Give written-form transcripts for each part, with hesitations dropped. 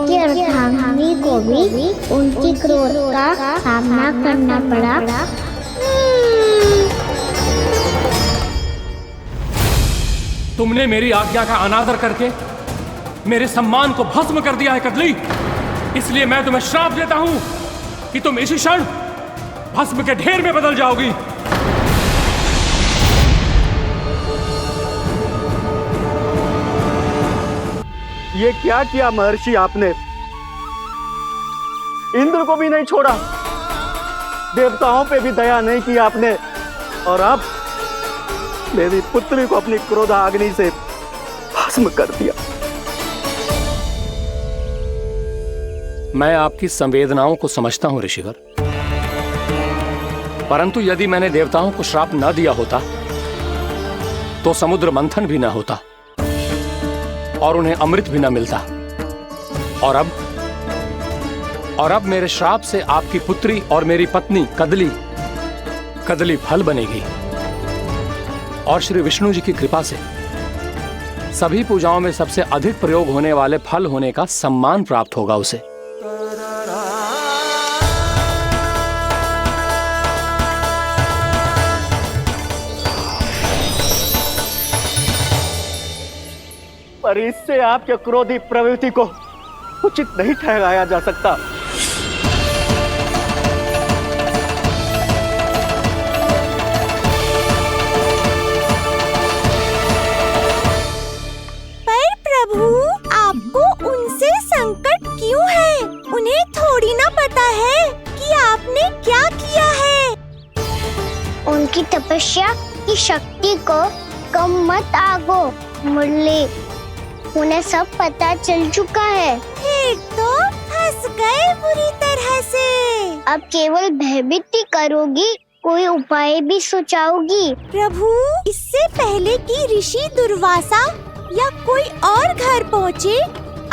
उनकी अर्धांगिनी को भी उनकी क्रोध का सामना करना पड़ा। तुमने मेरी आज्ञा का अनादर करके मेरे सम्मान को भस्म कर दिया है कदली, इसलिए मैं तुम्हें श्राप देता हूं कि तुम इसी क्षण भस्म के ढेर में बदल जाओगी। ये क्या किया महर्षि आपने? इंद्र को भी नहीं छोड़ा, देवताओं पे भी दया नहीं की आपने, और अब मेरी पुत्री को अपनी क्रोधाग्नि से भस्म कर दिया। मैं आपकी संवेदनाओं को समझता हूं ऋषिवर, परंतु यदि मैंने देवताओं को श्राप न दिया होता तो समुद्र मंथन भी न होता और उन्हें अमृत भी न मिलता। और अब मेरे श्राप से आपकी पुत्री और मेरी पत्नी कदली फल बनेगी, और श्री विष्णु जी की कृपा से सभी पूजाओं में सबसे अधिक प्रयोग होने वाले फल होने का सम्मान प्राप्त होगा उसे। पर इससे आपके क्रोधी प्रवृत्ति को उचित नहीं ठहराया जा सकता। पर प्रभु, आपको उनसे संकट क्यों है? उन्हें थोड़ी ना पता है कि आपने क्या किया है। उनकी तपस्या की शक्ति को कम मत आगो मुरली, उन्हें सब पता चल चुका है। फिर तो फंस गए बुरी तरह से। अब केवल भयभीत ही करोगी, कोई उपाय भी सुझाओगी? प्रभु, इससे पहले कि ऋषि दुर्वासा या कोई और घर पहुँचे,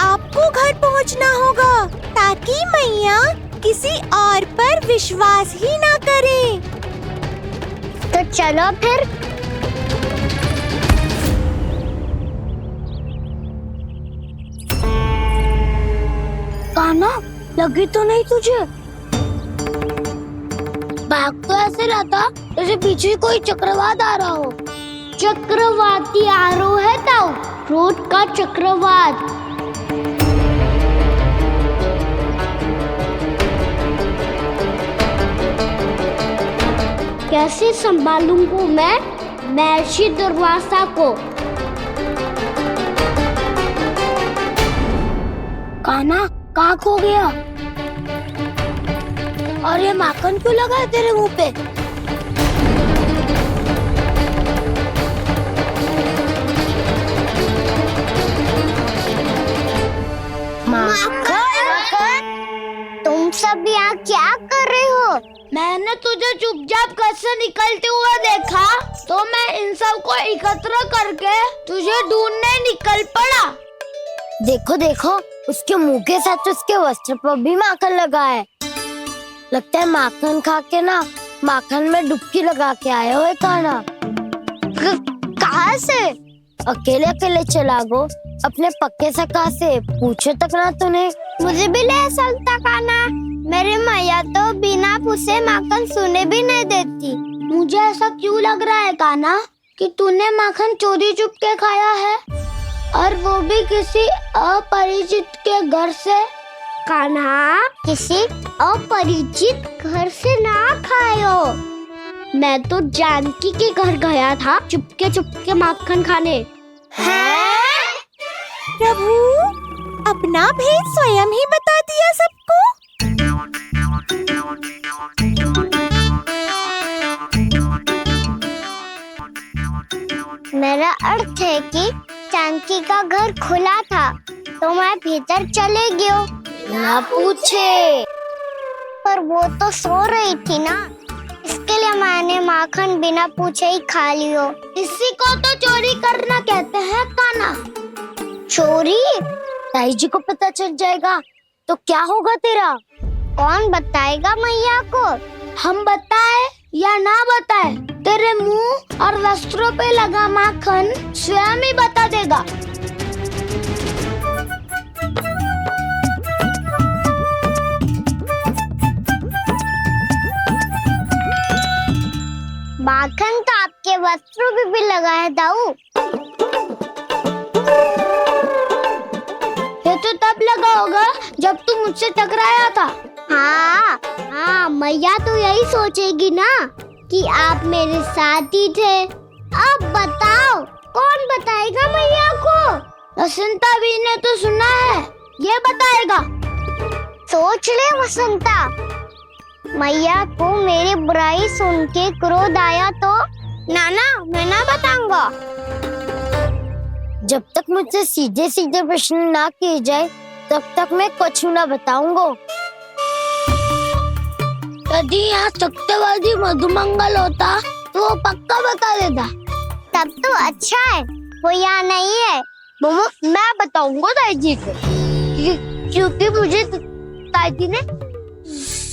आपको घर पहुँचना होगा, ताकि मैया किसी और पर विश्वास ही ना करे। तो चलो फिर। कान्हा, लगी तो नहीं तुझे? भाग तो ऐसे रहा था जैसे पीछे कोई चक्रवात आ रहा हो। चक्रवाती आरोह है ताऊ, क्रोध का चक्रवात। कैसे संभालूंगा मैं महर्षि दुर्वासा को? कान्हा, कहाँ खो गया? और ये माखन क्यों लगा है तेरे मुंह पे? माखन? तुम सब यहाँ क्या कर रहे हो? मैंने तुझे चुपचाप घर से निकलते हुए देखा, तो मैं इन सब को एकत्र करके तुझे ढूंढने निकल पड़ा। देखो देखो, उसके मुंह के साथ उसके वस्त्र पर भी माखन लगा है। लगता है माखन खा के ना माखन में डुबकी लगा के आए हो कान्हा। कहाँ से? अकेले अकेले चला गो, अपने पक्के सखा से पूछो तक ना तूने। मुझे भी ले चलता कान्हा, मेरी मैया तो बिना पूछे माखन सुने भी नहीं देती। मुझे ऐसा क्यों लग रहा है कान्हा कि तूने माखन चोरी चुप के खाया है, और वो भी किसी अपरिचित के घर से? कान्हा, किसी अपरिचित घर से ना खायो। मैं तो जानकी के घर गया था चुपके माखन खाने। हैं? प्रभु, अपना भेद स्वयं ही बता दिया सबको। मेरा अर्थ है कि जानकी का घर खुला था, तो मैं भीतर चले गयो। ना पूछे। पर वो तो सो रही थी ना, इसके लिए मैंने माखन बिना पूछे ही खा लियो। इसी को तो चोरी करना कहते हैं कान्हा। चोरी? ताई जी को पता चल जाएगा तो क्या होगा तेरा? कौन बताएगा मैया को? हम बताए या ना बताए, तेरे मुंह और वस्त्रों पे लगा माखन स्वयं ही बता देगा। माखन तो आपके वस्त्रों पे भी लगा है दाऊ। ये तो तब लगा होगा जब तू मुझसे टकराया था। हाँ, मैया तो यही सोचेगी ना कि आप मेरे साथ ही थे। अब बताओ कौन बताएगा मैया को? वसंता भी ने तो सुना है, ये बताएगा। सोच ले वसंता, मैया को मेरी बुराई सुन के क्रोध आया तो नाना मैं ना बताऊंगा। जब तक मुझसे सीधे सीधे प्रश्न ना किए जाए तब तक मैं कुछ ना बताऊंगा। यदि यहाँ सत्यवादी मधुमंगल होता तो वो पक्का बता देता। तब तो अच्छा है वो यहाँ नहीं है। मैं बताऊंगा ताई जी को, क्योंकि मुझे ताई जी ने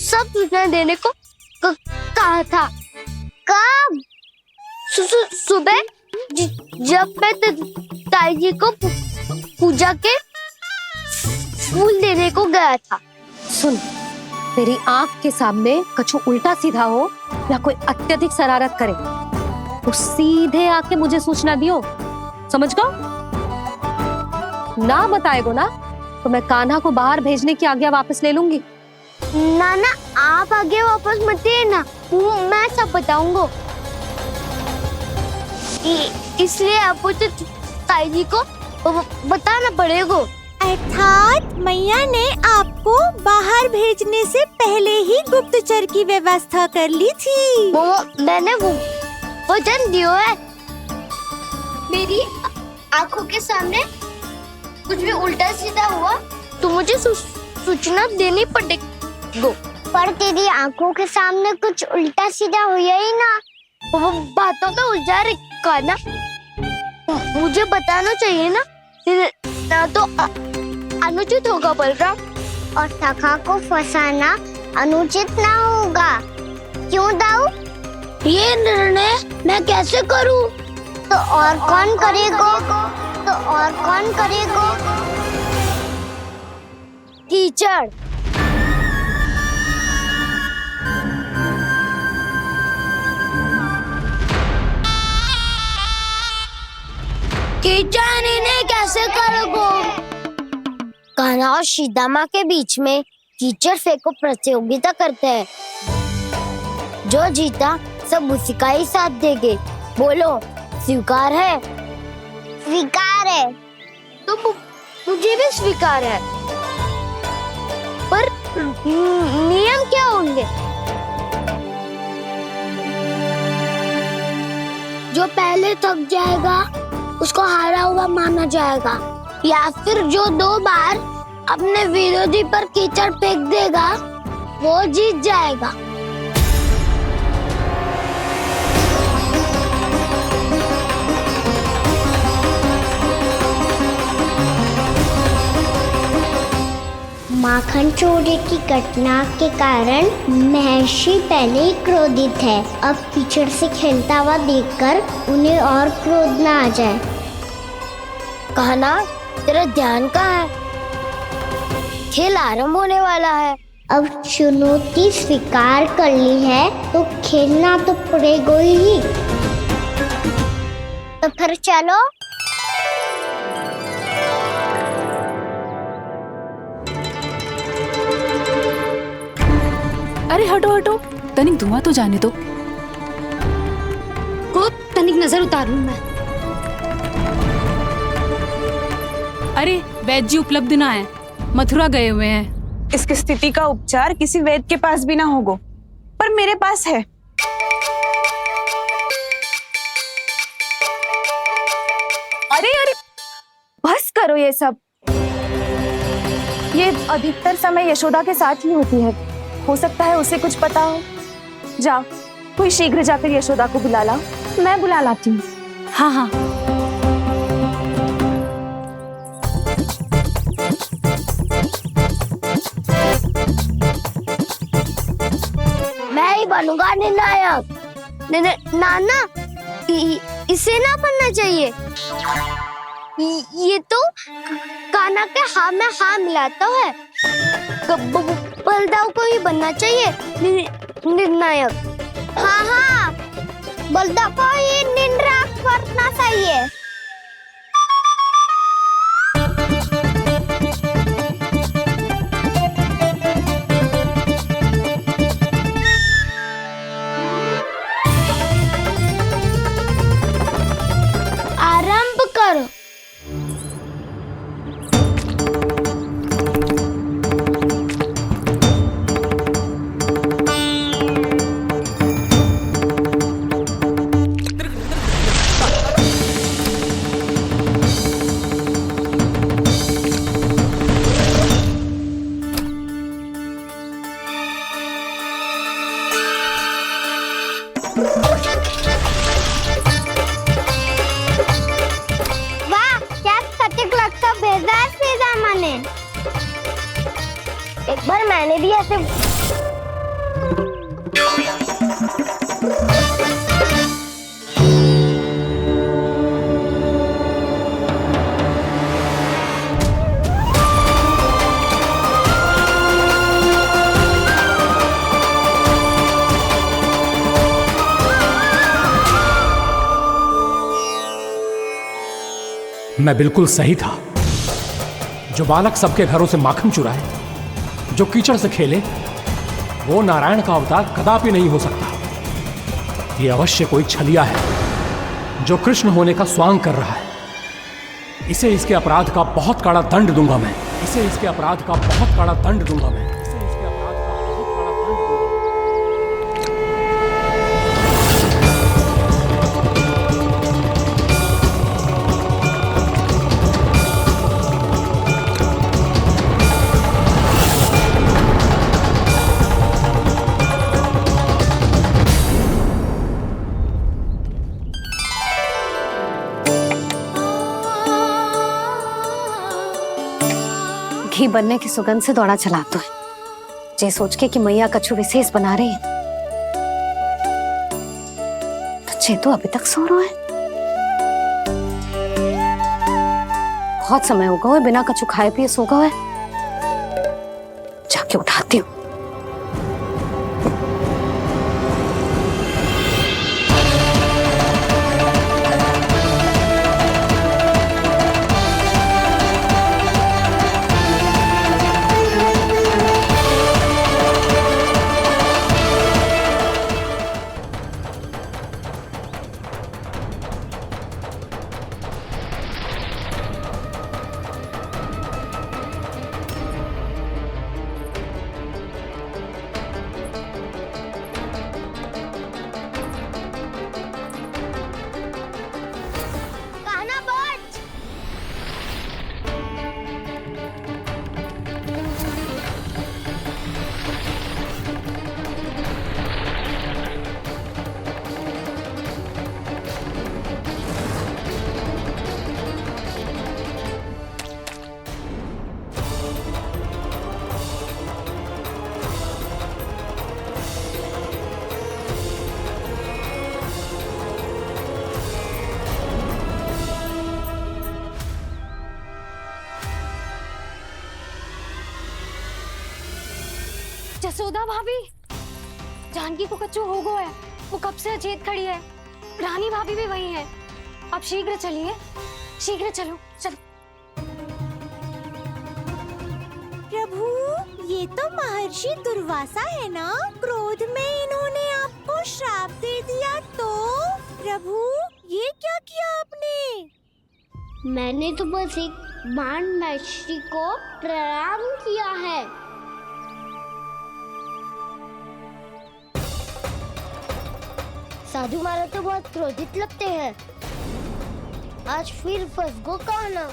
सब सूचना देने को कहा था। कब? सुबह जब मैं ताई जी को पूजा के फूल देने को गया था। सुन, तेरी आंख के सामने कछु उल्टा सीधा हो या कोई अत्यधिक शरारत करे तो सीधे आके मुझे सूचना दियो, समझ गो? ना बताएगो ना तो मैं कान्हा को बाहर भेजने की आज्ञा वापस ले लूंगी। नाना आप आगे वापस मत देना, मैं सब बताऊंगा। इसलिए आपको तो ताई जी को बताना पड़ेगा। अर्थात मैया ने आपको बाहर भेजने से पहले ही गुप्तचर की व्यवस्था कर ली थी। मैंने वो वचन दिया है। मेरी आंखों के सामने कुछ भी उल्टा सीधा हुआ तो मुझे सूचना देनी पड़ेगी। पर तेरी आंखों के सामने कुछ उल्टा सीधा हुआ ही ना, वो बातों में उलझा रखा ना, मुझे बताना चाहिए ना तो अनुचित होगा बलराम। और सखा को फंसाना अनुचित ना होगा, क्यों दाऊ? ये निर्णय मैं कैसे करूं? तो और कौन करेगा? कीचड़। कीचड़ इन्हें कैसे करोगे? कान्हा और सीता के बीच में कीचड़ फेंको प्रतियोगिता करते हैं। जो जीता सब उसी का ही साथ देंगे। बोलो स्वीकार है? स्वीकार है। तो मुझे भी स्वीकार है, पर नियम क्या होंगे? जो पहले थक जाएगा उसको हारा हुआ माना जाएगा, या फिर जो 2 बार अपने विरोधी पर कीचड़ फेंक देगा वो जीत जाएगा। माखन चोरी की घटना के कारण महर्षि पहले ही क्रोधित है। अब कीचड़ से खेलता हुआ देखकर उन्हें और क्रोध न आ जाए। कहना तेरा ध्यान कहाँ है? खेल आरंभ होने वाला है। अब चुनौती स्वीकार कर ली है तो खेलना तो पड़ेगा ही। तो फिर चलो। अरे हटो हटो, तनिक धुआं तो जाने दो। को तनिक नजर उतार लूं मैं। अरे वैद्य जी उपलब्ध ना है, मथुरा गए हुए हैं। इसकी स्थिति का उपचार किसी वैद्य के पास भी ना होगा, पर मेरे पास है। अरे अरे बस करो ये सब। ये अधिकतर समय यशोदा के साथ ही होती है। हो सकता है उसे कुछ पता हो। जा, कोई शीघ्र जाकर यशोदा को बुला ला। मैं बुला लाती हूँ। हाँ हाँ। मैं ही बनूंगा निर्णायक। नाना इसे ना बनना चाहिए। ये तो कान्हा के हाँ में हाँ मिलाता है। बलदाऊ को ही बनना चाहिए निर्णायक। हाँ हाँ, बोलता कोई निंद्राक वरना चाहिए। आरंभ करो। वाह, क्या सटीक लगता भेजा है सीधा मैंने। एक बार मैंने भी ऐसे मैं बिल्कुल सही था। जो बालक सबके घरों से माखन चुराए, जो कीचड़ से खेले, वो नारायण का अवतार कदापि नहीं हो सकता। ये अवश्य कोई छलिया है जो कृष्ण होने का स्वांग कर रहा है। इसे इसके अपराध का बहुत कड़ा दंड दूंगा मैं। इसे इसके अपराध का बहुत कड़ा दंड दूंगा मैं। इसे इसके अपराध का बहुत कड़ा दंड दूंगा। घी बनने की सुगंध से दौड़ा चला तो है, जे सोच के कि मैया कछु विशेष बना रही है। तो चे तो अभी तक सो रहा है। बहुत समय हो गया है बिना कछु खाए पिए सो गया है। जाके उठाती हूँ। कहना बच। जसोदा भाभी, जानकी को कच्चू हो गया है। वो कब से अचेत खड़ी है। रानी भाभी भी वही है। आप शीघ्र चलिए, शीघ्र चलो चलो। प्रभु, ये तो महर्षि दुर्वासा है ना? क्रोध में इन्होंने आपको श्राप दे दिया तो? प्रभु, ये क्या किया आपने? मैंने तो बस एक बाण महर्षि को प्रणाम किया है। साधु महाराज तो बहुत क्रोधित लगते हैं। आज फिर फंस गो कहना।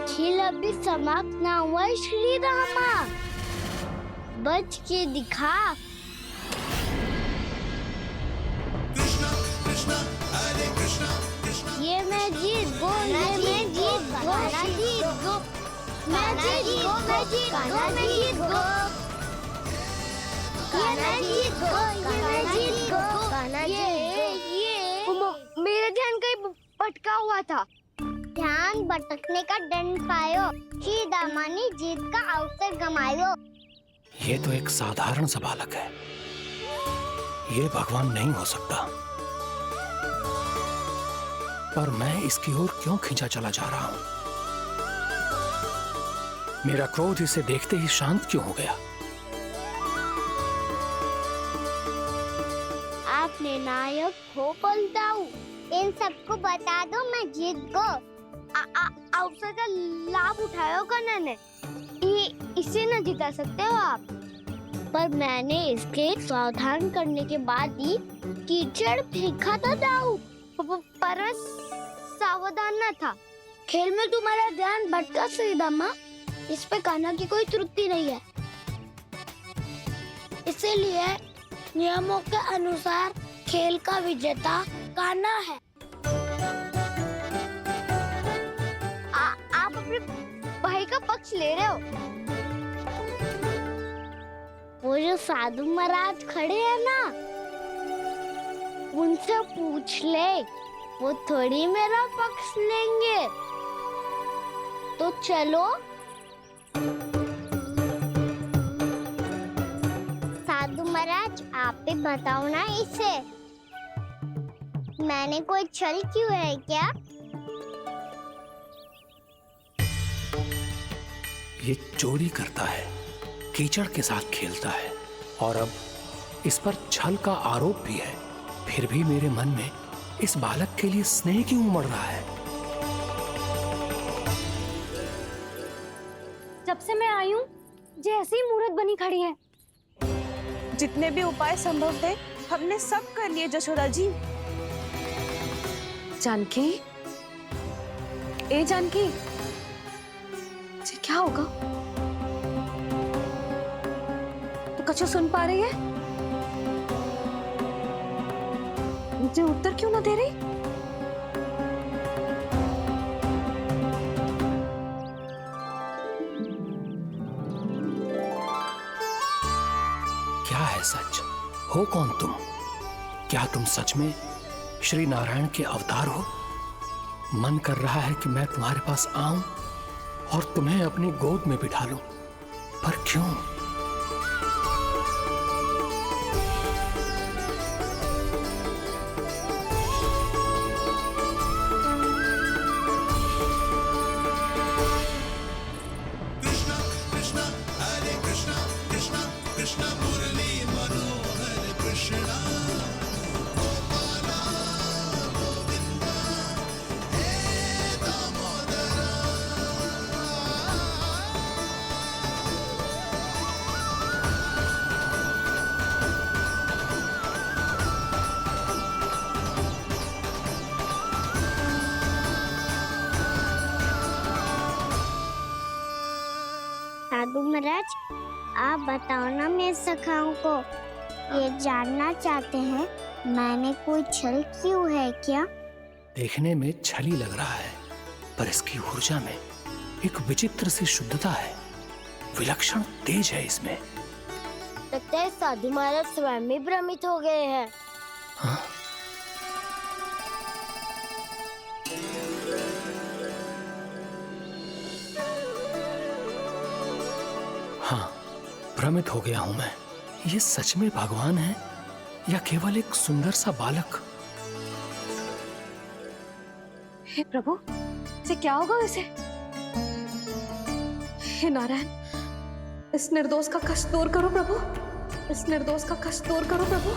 खेल अभी समाप्त ना हुआ है श्री रामा। बच के दिखा। ये मैं जीत गो, ये मैं जीत गो, मैं जीत गो, मैं जीत गो, मैं जीत गो, मैं जीत गो, ये मैं जीत गो, ये मैं जीत गो, ये मेरा ध्यान कहीं भटका हुआ था। ध्यान भटकने का दंड पायो, सीधा मानी जीत का अवसर गमायो। ये तो एक साधारण सा बालक है, ये भगवान नहीं हो सकता। पर मैं इसकी ओर क्यों खींचा चला जा रहा हूं? मेरा क्रोध इसे देखते ही शांत क्यों हो गया? आपने नायक हो बोलता हूँ, इन सबको बता दो मैं जीत गो। अवसर का लाभ उठायो कन्या ने, इसे न जिता सकते हो आप। पर मैंने इसके सावधान करने के बाद ही कीचड़ फेंका था दाऊ, पर सावधान न था। खेल में तुम्हारा ध्यान भटका श्रीदामा, इस पे कान्हा की कोई त्रुटि नहीं है। इसीलिए नियमों के अनुसार खेल का विजेता कान्हा है। आप अपने भाई का पक्ष ले रहे हो। वो जो साधु महाराज खड़े हैं ना, उनसे पूछ ले, वो थोड़ी मेरा पक्ष लेंगे। तो चलो। साधु महाराज आप भी बताओ ना इसे, मैंने कोई छल क्यों है क्या? ये चोरी करता है, कीचड़ के साथ खेलता है और अब इस पर छल का आरोप भी है। फिर भी मेरे मन में इस बालक के लिए स्नेह क्यों उमड़ रहा है? जब से मैं आई हूँ जैसी ही मूर्त बनी खड़ी है। जितने भी उपाय संभव थे हमने सब कर लिए जशोदा जी। जानकी, ए जानकी, ये क्या होगा? तो कछु सुन पा रही है? मुझे उत्तर क्यों ना दे रही? क्या है सच? हो कौन तुम? क्या तुम सच में श्री नारायण के अवतार हो? मन कर रहा है कि मैं तुम्हारे पास आऊं और तुम्हें अपनी गोद में बिठा लूं, पर क्यों? साधु महाराज आप बताओ ना मेरे सखाओं को, ये जानना चाहते हैं मैंने कोई छल क्यों है क्या? देखने में छली लग रहा है, पर इसकी ऊर्जा में एक विचित्र सी शुद्धता है, विलक्षण तेज है इसमें। लगता है साधु महाराज स्वयं ही भ्रमित हो गए हैं। हाँ? हाँ, भ्रमित हो गया हूं मैं। ये सच में भगवान है या केवल एक सुंदर सा बालक? हे प्रभु, इसे क्या होगा वैसे? हे नारायण, इस निर्दोष का कष्ट दूर करो प्रभु, इस निर्दोष का कष्ट दूर करो प्रभु,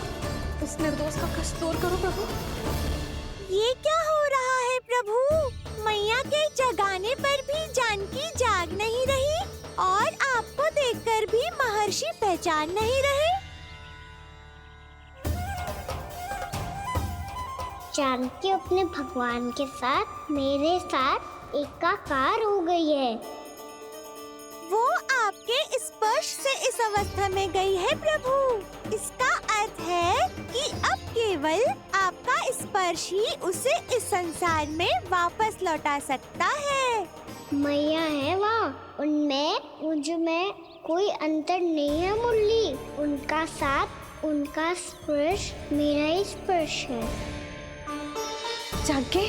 इस निर्दोष का कष्ट दूर करो प्रभु। ये क्या हो रहा है प्रभु? मैया के जगाने पर भी जानकी जाग नहीं रही और आपको देखकर भी महर्षि पहचान नहीं रहे। जानकी अपने भगवान के साथ मेरे साथ एकाकार हो गई है। वो आपके स्पर्श से इस अवस्था में गई है प्रभु। इसका अर्थ है कि अब केवल आपका स्पर्श ही उसे इस संसार में वापस लौटा सकता है। मैया है वहाँ, उनमें मुझ में कोई अंतर नहीं है मुरली। उनका साथ, उनका स्पर्श मेरा ही स्पर्श है। जानकी,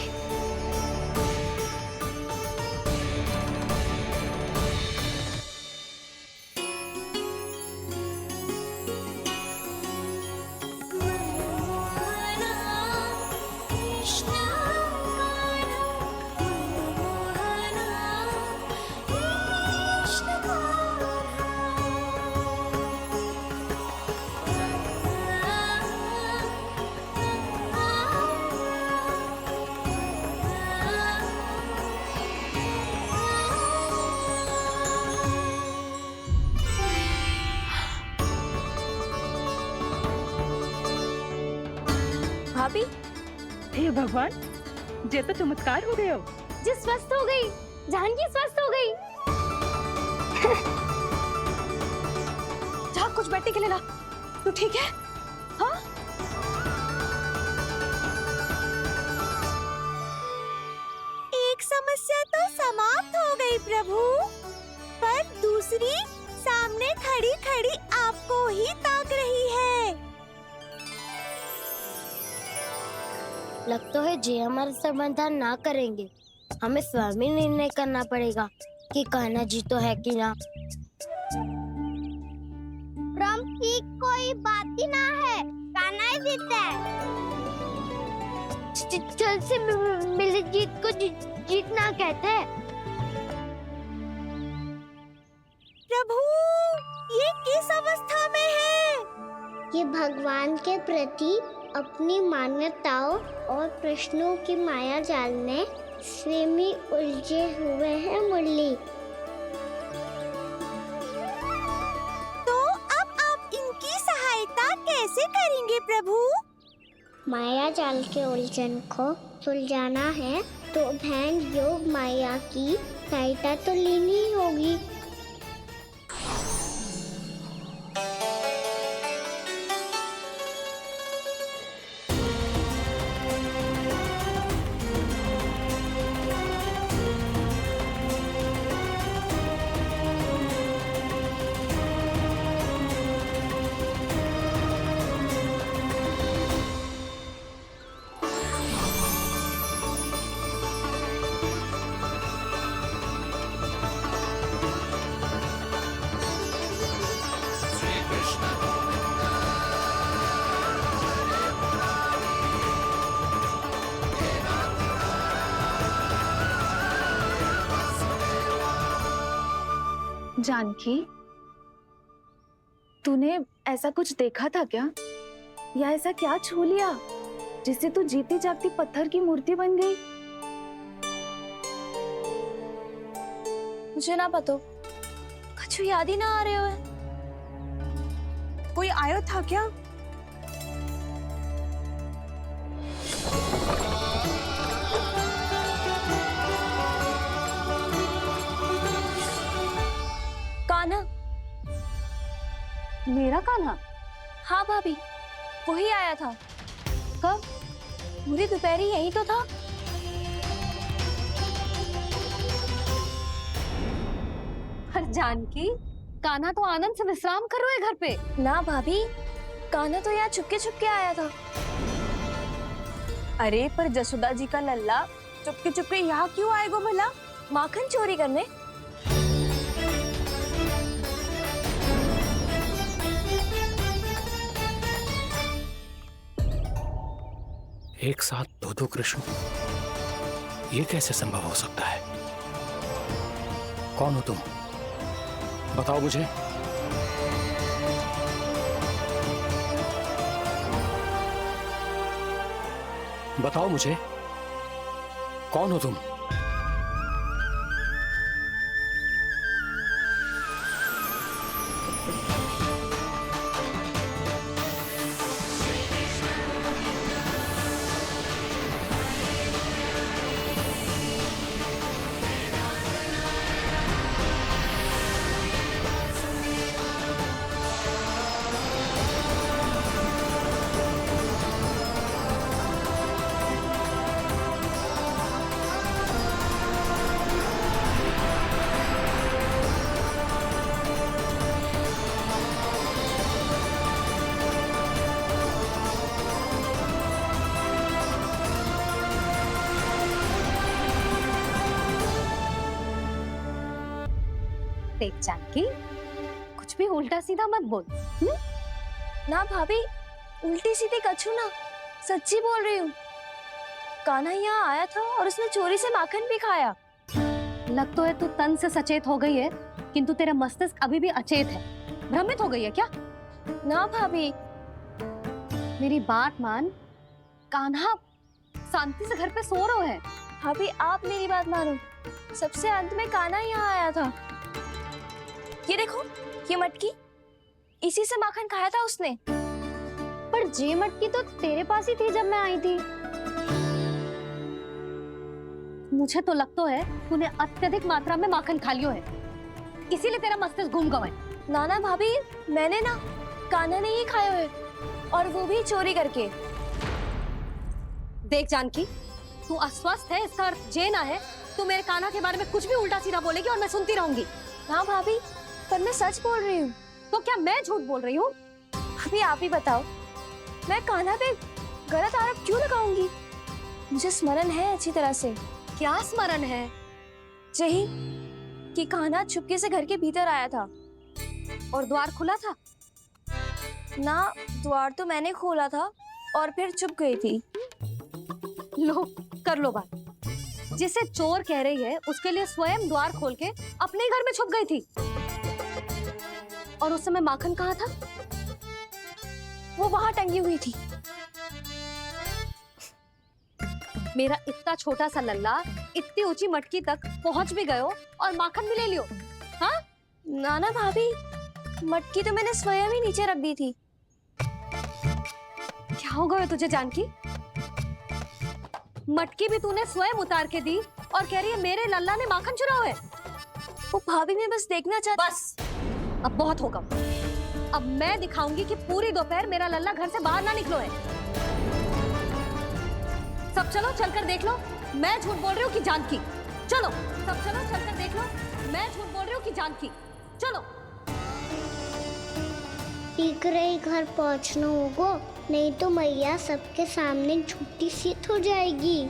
भाभी, हे भगवान, जे तो चमत्कार हो गयो। जी स्वस्थ हो गई, जानकी स्वस्थ हो गई। जा कुछ बैठने के लिए ला। तू ठीक है? हाँ? एक समस्या तो समाप्त हो गई प्रभु, पर दूसरी सामने खड़ी खड़ी आपको ही ताक रही है। लगता तो है जी हमारा समाधान ना करेंगे। हमें स्वयं ही निर्णय करना पड़ेगा कि कान्हा जी तो है कि ना। ब्रह्म की कोई बात ही ना है, कान्हा ही जीता है। चल से मिली जीत को जीतना कहते हैं। प्रभु, ये किस अवस्था में है? ये भगवान के प्रति अपनी मान्यताओं और प्रश्नों की माया जाल में स्वयं ही उलझे हुए हैं मुरली। तो अब आप इनकी सहायता कैसे करेंगे प्रभु? माया जाल के उलझन को सुलझाना है तो बहन योग माया की सहायता तो लेनी ही होगी। जानकी, तूने ऐसा कुछ देखा था क्या? या ऐसा क्या छू लिया जिससे तू जीती जागती पत्थर की मूर्ति बन गई? मुझे ना पता, कुछ याद ही ना आ रहे हो। कोई आयो था क्या? कान्हा। मेरा कान्हा? हाँ भाभी, वही आया था। कब? पूरी दोपहरी यही तो था। पर जानकी, कान्हा तो आनंद से विश्राम कर रहे घर पे। ना भाभी, कान्हा तो यहाँ चुपके चुपके आया था। अरे पर जसोदा जी का लल्ला चुपके चुपके यहाँ क्यों आएगा भला? माखन चोरी करने। एक साथ दो कृष्ण, ये कैसे संभव हो सकता है? कौन हो तुम? बताओ मुझे। बताओ मुझे, कौन हो तुम? देख जानकी, कुछ भी उल्टा सीधा मत बोल। ना भाभी, उल्टी सीधी कछु ना, सच्ची बोल रही हूँ। कान्हा यहाँ आया था और उसने चोरी से माखन भी खाया। लग तो है तू तन से सचेत हो गई है, किंतु तेरा मस्तिष्क अभी भी अचेत है। भ्रमित हो गई है क्या? ना भाभी। मेरी बात मान, कान्हा शांति से घर पे सो रहा है। भाभी आप मेरी बात मानो, सबसे अंत में कान्हा यहाँ आया था। ये देखो, ये मटकी, इसी से माखन खाया था उसने। पर जे मटकी तो तेरे पास ही थी जब मैं आई थी। मुझे तो लगता है तूने अत्यधिक मात्रा में माखन खा लियो है, इसीलिए तेरा मस्तिष्क घूम गया है। नाना भाभी, मैंने ना, कान्हा ने ही खाया है, और वो भी चोरी करके। देख जानकी, तू अस्वस्थ है, इसका अर्थ ये ना है तू मेरे कान्हा के बारे में कुछ भी उल्टा सीधा बोलेगी और मैं सुनती रहूंगी। ना भाभी, पर मैं सच बोल रही हूँ। तो क्या मैं झूठ बोल रही हूँ? भाभी आप ही बताओ, मैं कान्हा पे गलत आरोप क्यों लगाऊंगी? मुझे स्मरण है अच्छी तरह से। क्या स्मरण है? यही कि कान्हा चुपके से घर के भीतर आया था। और द्वार खुला था? ना, द्वार तो मैंने खोला था और फिर चुप गई थी। लो, कर लो बात। जिसे चोर कह रही है उसके लिए स्वयं द्वार खोल के अपने घर में छुप गई थी। और उस समय माखन कहाँ था? वो वहां टंगी हुई थी। मेरा इतना छोटा सा लल्ला इतनी ऊंची मटकी तक पहुंच भी गयो और माखन भी ले लियो। हाँ? नाना भाभी, मटकी तो मैंने स्वयं ही नीचे रख दी थी। क्या हो गया तुझे जानकी? मटकी भी तूने स्वयं उतार के दी और कह रही है मेरे लल्ला ने माखन चुराया है। वो भाभी मैं बस देखना चाहती। बस, अब बहुत होगा। अब मैं दिखाऊंगी कि पूरी दोपहर मेरा लल्ला घर से बाहर ना निकलो है। सब चलो, चलकर देख लो मैं झूठ बोल रही हूँ कि जानकी। चलो सब चलो, चलकर देख लो मैं झूठ बोल रही हूँ कि जानकी। चलो। शीघ्र ही घर पहुंचना होगा, नहीं तो मैया सबके सामने झूठी सिद्ध हो जाएगी।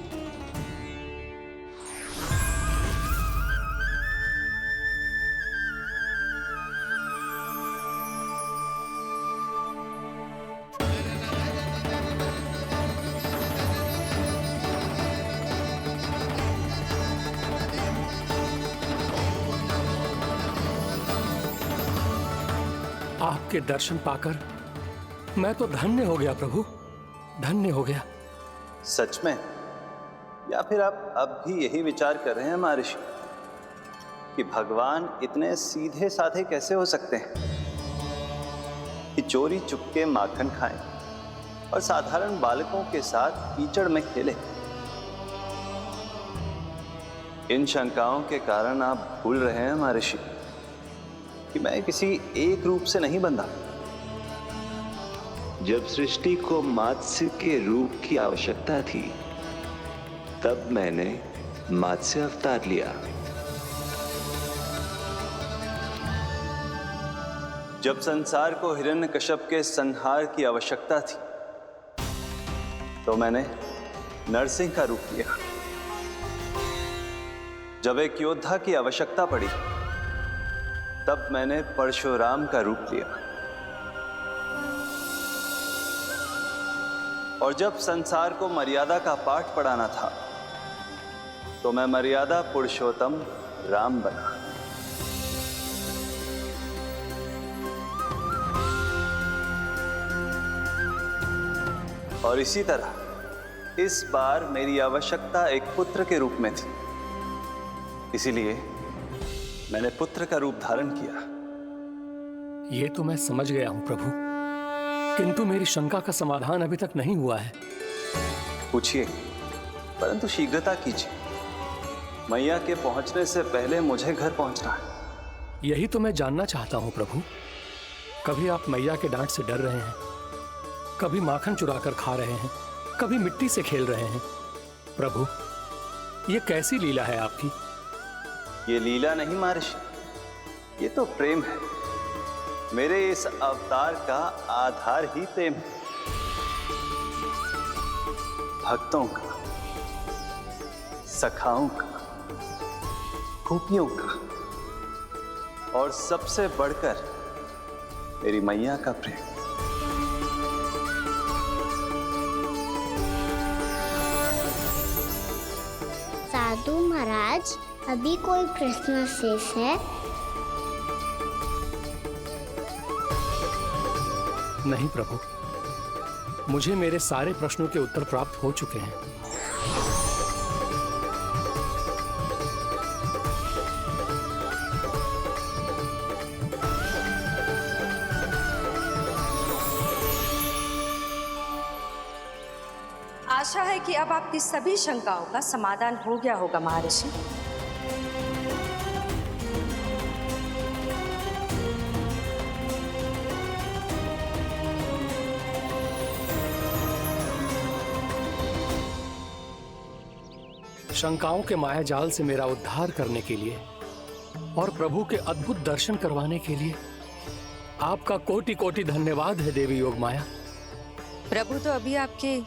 आपके दर्शन पाकर मैं तो धन्य हो गया प्रभु, धन्य हो गया। सच में? या फिर आप अब भी यही विचार कर रहे हैं महर्षि कि भगवान इतने सीधे साधे कैसे हो सकते हैं कि चोरी चुपके माखन खाएं और साधारण बालकों के साथ कीचड़ में खेलें? इन शंकाओं के कारण आप भूल रहे हैं महर्षि कि मैं किसी एक रूप से नहीं बंधा। जब सृष्टि को मात्स्य के रूप की आवश्यकता थी, तब मैंने मात्स्य अवतार लिया। जब संसार को हिरण्यकश्यप के संहार की आवश्यकता थी, तो मैंने नरसिंह का रूप लिया। जब एक योद्धा की आवश्यकता पड़ी, तब मैंने परशुराम का रूप लिया। और जब संसार को मर्यादा का पाठ पढ़ाना था, तो मैं मर्यादा पुरुषोत्तम राम बना। और इसी तरह इस बार मेरी आवश्यकता एक पुत्र के रूप में थी, इसीलिए मैंने पुत्र का रूप धारण किया। ये तो मैं समझ गया हूं प्रभु, किंतु मेरी शंका का समाधान अभी तक नहीं हुआ है। पूछिए, परंतु शीघ्रता कीजिए। मैया के पहुंचने से पहले मुझे घर पहुंचना है। यही तो मैं जानना चाहता हूं प्रभु। कभी आप मैया के डांट से डर रहे हैं, कभी माखन चुराकर खा रहे हैं, कभी मिट्टी से खेल रहे हैं। प्रभु, ये कैसी लीला है आपकी? ये लीला नहीं महर्षि, ये तो प्रेम है। मेरे इस अवतार का आधार ही प्रेम है। भक्तों का, सखाओं का, गोपियों का और सबसे बढ़कर मेरी मैया का प्रेम। साधु महाराज, अभी कोई प्रश्न शेष है? नहीं प्रभु, मुझे मेरे सारे प्रश्नों के उत्तर प्राप्त हो चुके हैं। आशा है कि अब आपकी सभी शंकाओं का समाधान हो गया होगा महर्षि। शंकाओं के मायाजाल से मेरा उद्धार करने के लिए और प्रभु के अद्भुत दर्शन करवाने के लिए आपका कोटि कोटि धन्यवाद है देवी योगमाया। प्रभु तो अभी आपके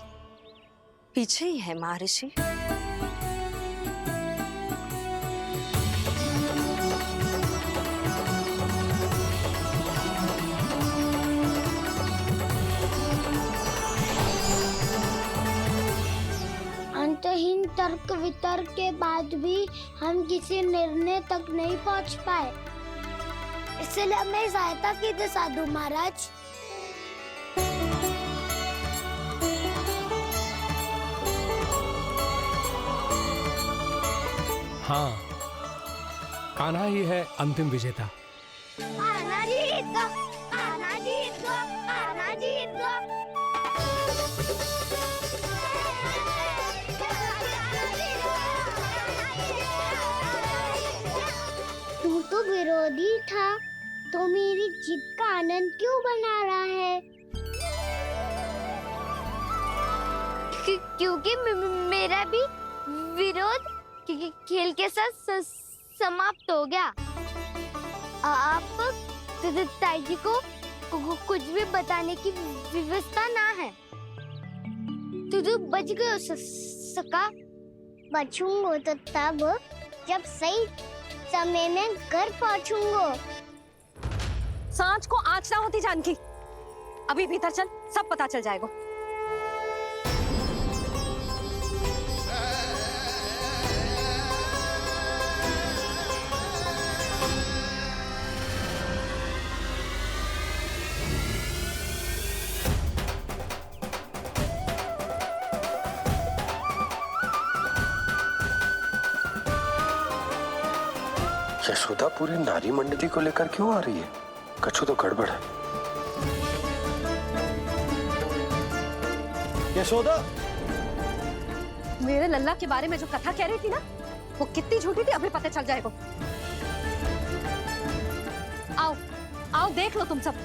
पीछे ही है महर्षि। अंतहीन तर्क वितर्क के बाद भी हम किसी निर्णय तक नहीं पहुंच पाए, इसलिए हमें सहायता कीजिए साधु महाराज। हाँ, कान्हा ही है अंतिम विजेता। कान्हा जीत गया, कान्हा जीत गया, कान्हा जीत गया। तू तो विरोधी था, तो मेरी जीत का आनंद क्यों बना रहा है? क्योंकि मेरा भी विरोध खेल के साथ समाप्त हो गया। आप ताई को कुछ भी बताने की व्यवस्था ना है। तू बच गयो सका। बचूंगो तो तब जब सही समय में घर पहुंचूंगो। सांच को आँच ना होती जानकी। अभी भीतर चल, सब पता चल जाएगा। यशोदा पूरी नारी मंडली को लेकर क्यों आ रही है? कछु तो गड़बड़ है। यशोदा, मेरे लल्ला के बारे में जो कथा कह रही थी ना, वो कितनी झूठी थी अभी पता चल जाएगा। आओ आओ देख लो तुम सब,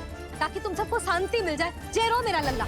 ताकि तुम सबको शांति मिल जाए। जय रो मेरा लल्ला।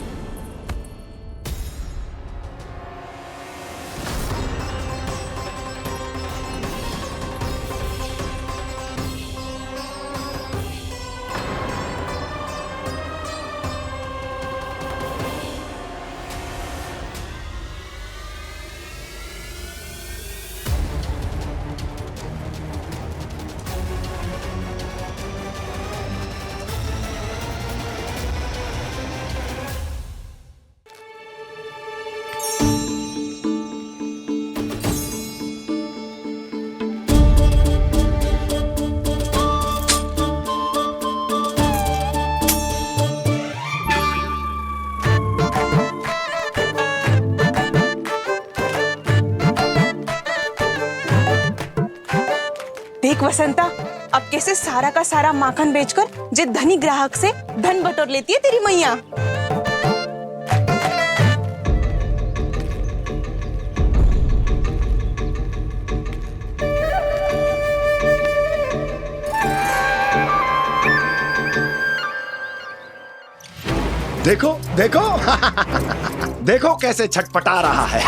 देख वसंता, अब कैसे सारा का सारा माखन बेचकर जिस धनी ग्राहक से धन बटोर लेती है तेरी मैया। देखो देखो देखो कैसे छटपटा रहा है।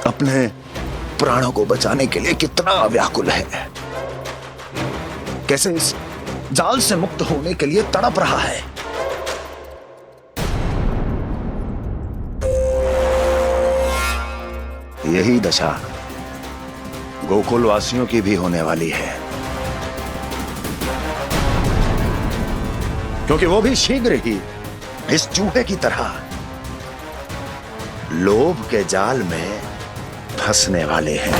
अपने प्राणों को बचाने के लिए कितना व्याकुल है, कैसे इस जाल से मुक्त होने के लिए तड़प रहा है। यही दशा गोकुल वासियों की भी होने वाली है, क्योंकि वो भी शीघ्र ही इस चूहे की तरह लोभ के जाल में फंसने वाले हैं।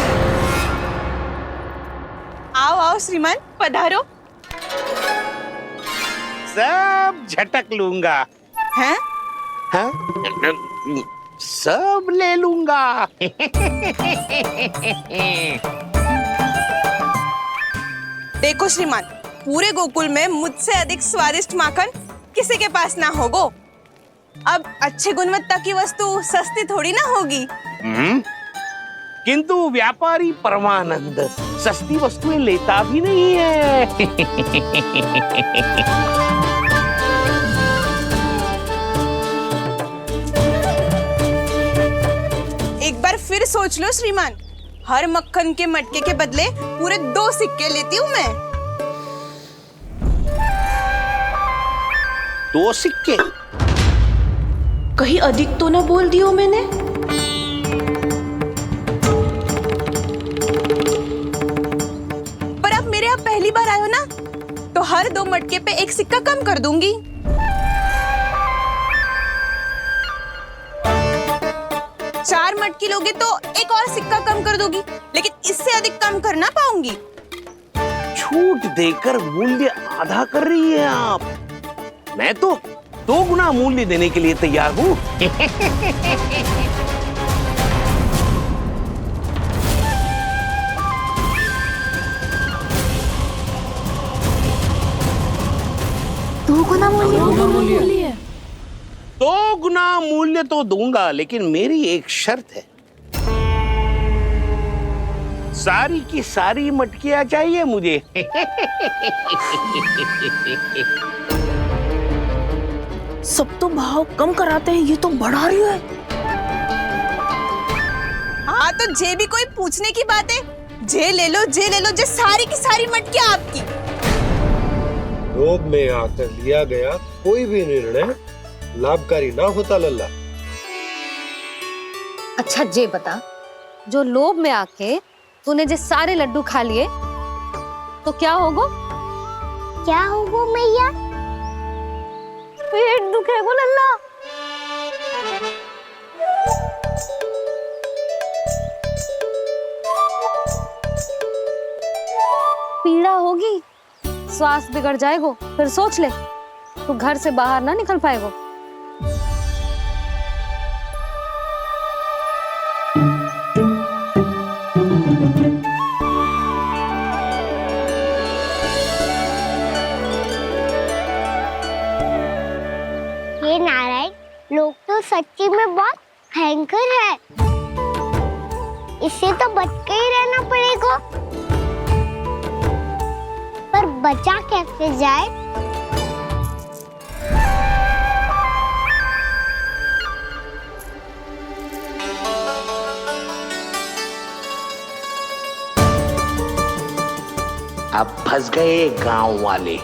आओ आओ श्रीमान, पधारो। सब झटक लूंगा। हैं? हाँ? सब ले लूंगा। देखो श्रीमान, पूरे गोकुल में मुझसे अधिक स्वादिष्ट माखन किसी के पास ना होगो। अब अच्छे गुणवत्ता की वस्तु सस्ती थोड़ी ना होगी। किंतु व्यापारी परमानंद सस्ती वस्तुएं लेता भी नहीं है। एक बार फिर सोच लो श्रीमान, हर मक्खन के मटके के बदले पूरे 2 सिक्के लेती हूँ मैं। 2 सिक्के? कहीं अधिक तो ना बोल दियो मैंने? पर आप मेरे यहाँ पहली बार आए हो ना, तो हर 2 मटके पे 1 सिक्का कम कर दूंगी। चार मटकी लोगे तो 1 और सिक्का कम कर दोगी, लेकिन इससे अधिक कम कर ना पाऊंगी। छूट देकर मूल्य आधा कर रही है आप। मैं तो 2 गुना मूल्य देने के लिए तैयार हूँ। दो गुना मूल्य? 2 गुना मूल्य तो दूंगा, लेकिन मेरी एक शर्त है। सारी की सारी मटकियां चाहिए मुझे। सब तो भाव कम कराते हैं, ये तो बढ़ा रही है। हाँ तो जे भी कोई पूछने की बात है, जे ले लो, जे ले लो, जे सारी की सारी मटकियां आपकी। लोभ में आकर लिया गया कोई भी निर्णय लाभकारी ना होता लल्ला। अच्छा जे बता, जो लोभ में आके तूने जे सारे लड्डू खा लिए तो क्या होगा? क्या होगा मैया? पेट दुखेगा लल्ला। पीड़ा होगी, स्वास्थ्य बिगड़ जाएगा, फिर सोच ले तू घर से बाहर ना निकल पाएगा। ये नारायण, लोग तो सच्ची में बहुत भयंकर है। इससे तो बच के ही रहना पड़ेगा। पर बचा कैसे जाए? अब फंस गए गांव वाले।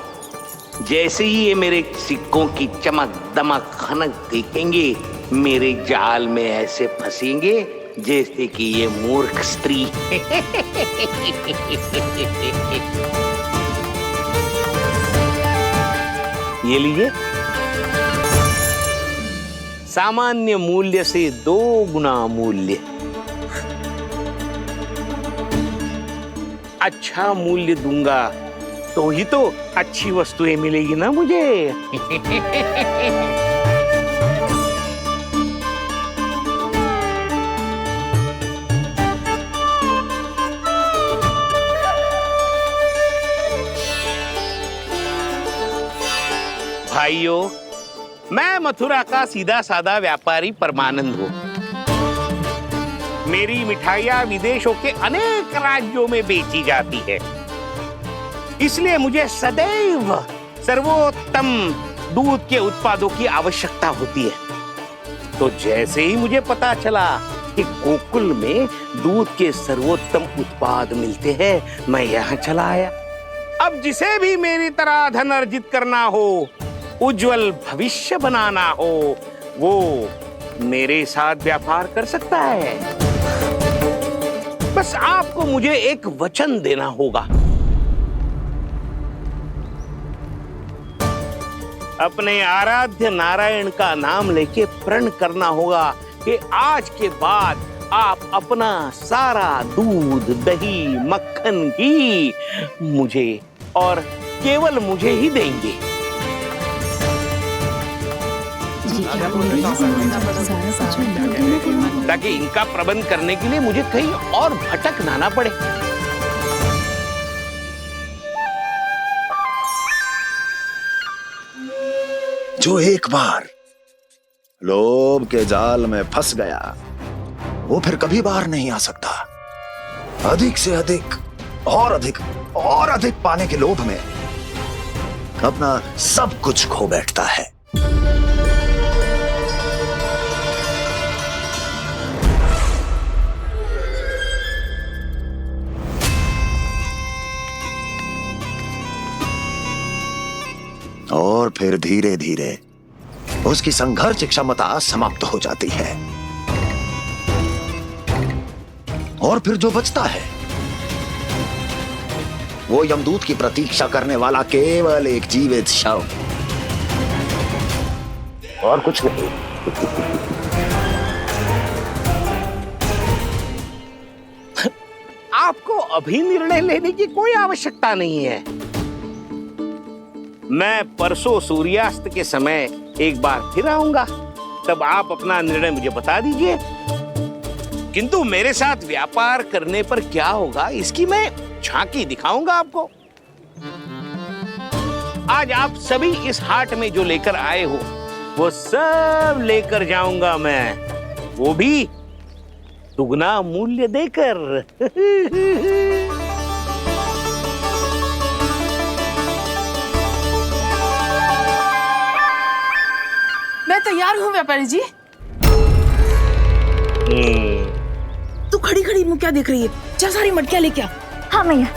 जैसे ही ये मेरे सिक्कों की चमक दमक खनक देखेंगे, मेरे जाल में ऐसे फंसेंगे जैसे कि ये मूर्ख स्त्री। ये लीजिए, सामान्य मूल्य से 2 गुना मूल्य। अच्छा मूल्य दूंगा तो ही तो अच्छी वस्तुएं मिलेगी ना मुझे। भाइयों, मैं मथुरा का सीधा साधा व्यापारी परमानंद हूँ। मेरी मिठाइयाँ विदेशों के अनेक राज्यों में बेची जाती है, इसलिए मुझे सदैव सर्वोत्तम दूध के उत्पादों की आवश्यकता होती है। तो जैसे ही मुझे पता चला कि गोकुल में दूध के सर्वोत्तम उत्पाद मिलते हैं, मैं यहाँ चला आया। अब जिसे भी मेरी तरह धन अर्जित करना हो, उज्जवल भविष्य बनाना हो, वो मेरे साथ व्यापार कर सकता है। बस आपको मुझे एक वचन देना होगा। अपने आराध्य नारायण का नाम लेके प्रण करना होगा कि आज के बाद आप अपना सारा दूध, दही, मक्खन, घी मुझे और केवल मुझे ही देंगे। ताकि इनका प्रबंध करने के लिए मुझे कहीं और भटकना ना पड़े। जो एक बार लोभ के जाल में फंस गया वो फिर कभी बाहर नहीं आ सकता। अधिक से अधिक और अधिक और अधिक पाने के लोभ में अपना सब कुछ खो बैठता है। और फिर धीरे धीरे उसकी संघर्ष क्षमता समाप्त हो जाती है और फिर जो बचता है वो यमदूत की प्रतीक्षा करने वाला केवल एक जीवित शव और कुछ नहीं। आपको अभी निर्णय लेने की कोई आवश्यकता नहीं है। मैं परसों सूर्यास्त के समय एक बार फिर आऊंगा, तब आप अपना निर्णय मुझे बता दीजिए। किंतु मेरे साथ व्यापार करने पर क्या होगा इसकी मैं झांकी दिखाऊंगा आपको। आज आप सभी इस हाट में जो लेकर आए हो वो सब लेकर जाऊंगा मैं, वो भी दुगना मूल्य देकर। मैं तैयार हूँ व्यापारी जी। तू खड़ी खड़ी मुँह क्या देख रही है? चल सारी मटकियाँ लेके आ। हाँ मैया।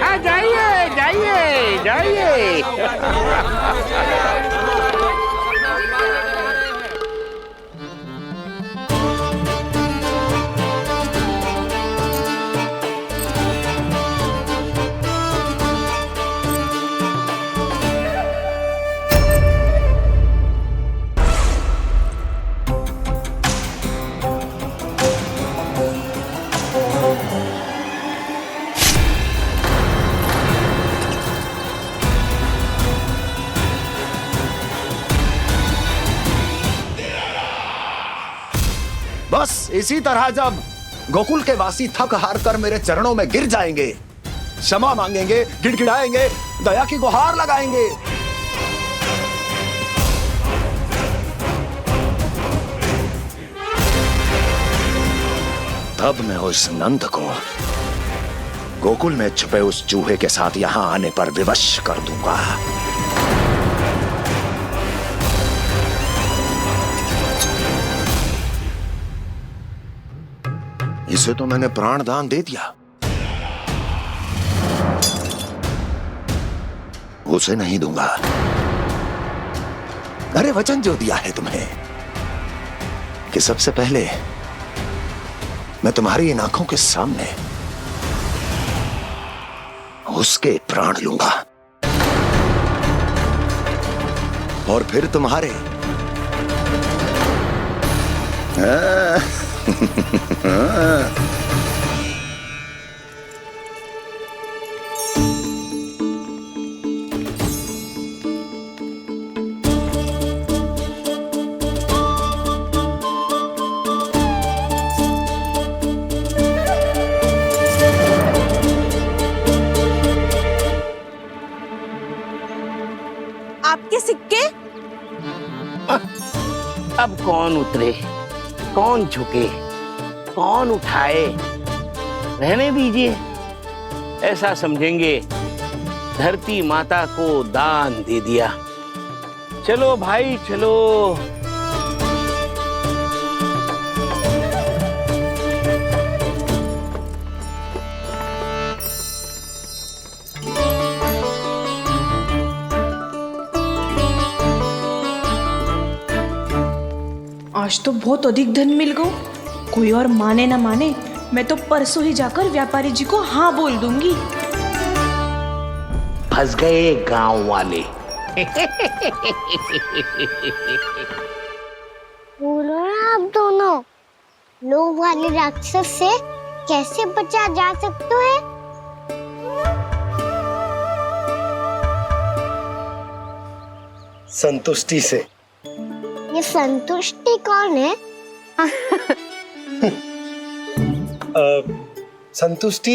हाँ जाइए जाइए जाइए। बस इसी तरह जब गोकुल के वासी थक हार कर मेरे चरणों में गिर जाएंगे, क्षमा मांगेंगे, गिड़गिड़ाएंगे, दया की गुहार लगाएंगे, तब मैं उस नंद को गोकुल में छुपे उस चूहे के साथ यहां आने पर विवश कर दूंगा। इसे तो मैंने प्राण दान दे दिया, उसे नहीं दूंगा। अरे वचन जो दिया है तुम्हें कि सबसे पहले मैं तुम्हारी इन आंखों के सामने उसके प्राण लूंगा और फिर तुम्हारे। आपके सिक्के? अब कौन उतरे, कौन झुके, कौन उठाए, रहने दीजिए। ऐसा समझेंगे धरती माता को दान दे दिया। चलो भाई चलो। आज तो बहुत अधिक धन मिल गया। कोई और माने ना माने, मैं तो परसों ही जाकर व्यापारी जी को हाँ बोल दूंगी। फंस गए गांव वाले। बोलो ना आप दोनों, लोभ वाले राक्षस से कैसे बचा जा सकते है? संतुष्टि से। ये संतुष्टि कौन है? संतुष्टि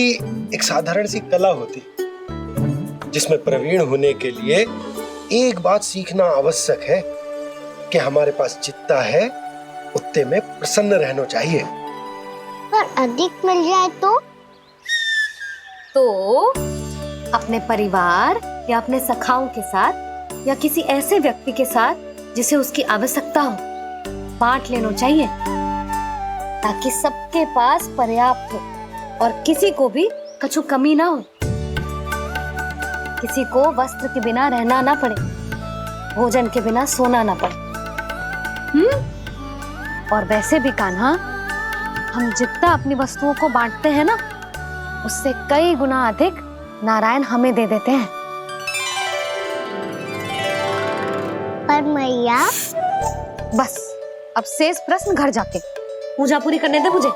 एक साधारण सी कला होती जिसमें प्रवीण होने के लिए एक बात सीखना आवश्यक है कि हमारे पास जितना है उतने में प्रसन्न रहना चाहिए। पर अधिक मिल जाए तो अपने परिवार या अपने सखाओं के साथ या किसी ऐसे व्यक्ति के साथ जिसे उसकी आवश्यकता हो बांट लेना चाहिए, ताकि सबके पास पर्याप्त हो और किसी को भी कछु कमी ना हो। किसी को वस्त्र के बिना रहना ना पड़े, भोजन के बिना सोना ना पड़े। और वैसे भी कान्हा, हम जितना अपनी वस्तुओं को बांटते हैं ना, उससे कई गुना अधिक नारायण हमें दे देते हैं। पर मैया, बस अब शेष प्रश्न घर जाके पूजा पूरी करने दे मुझे।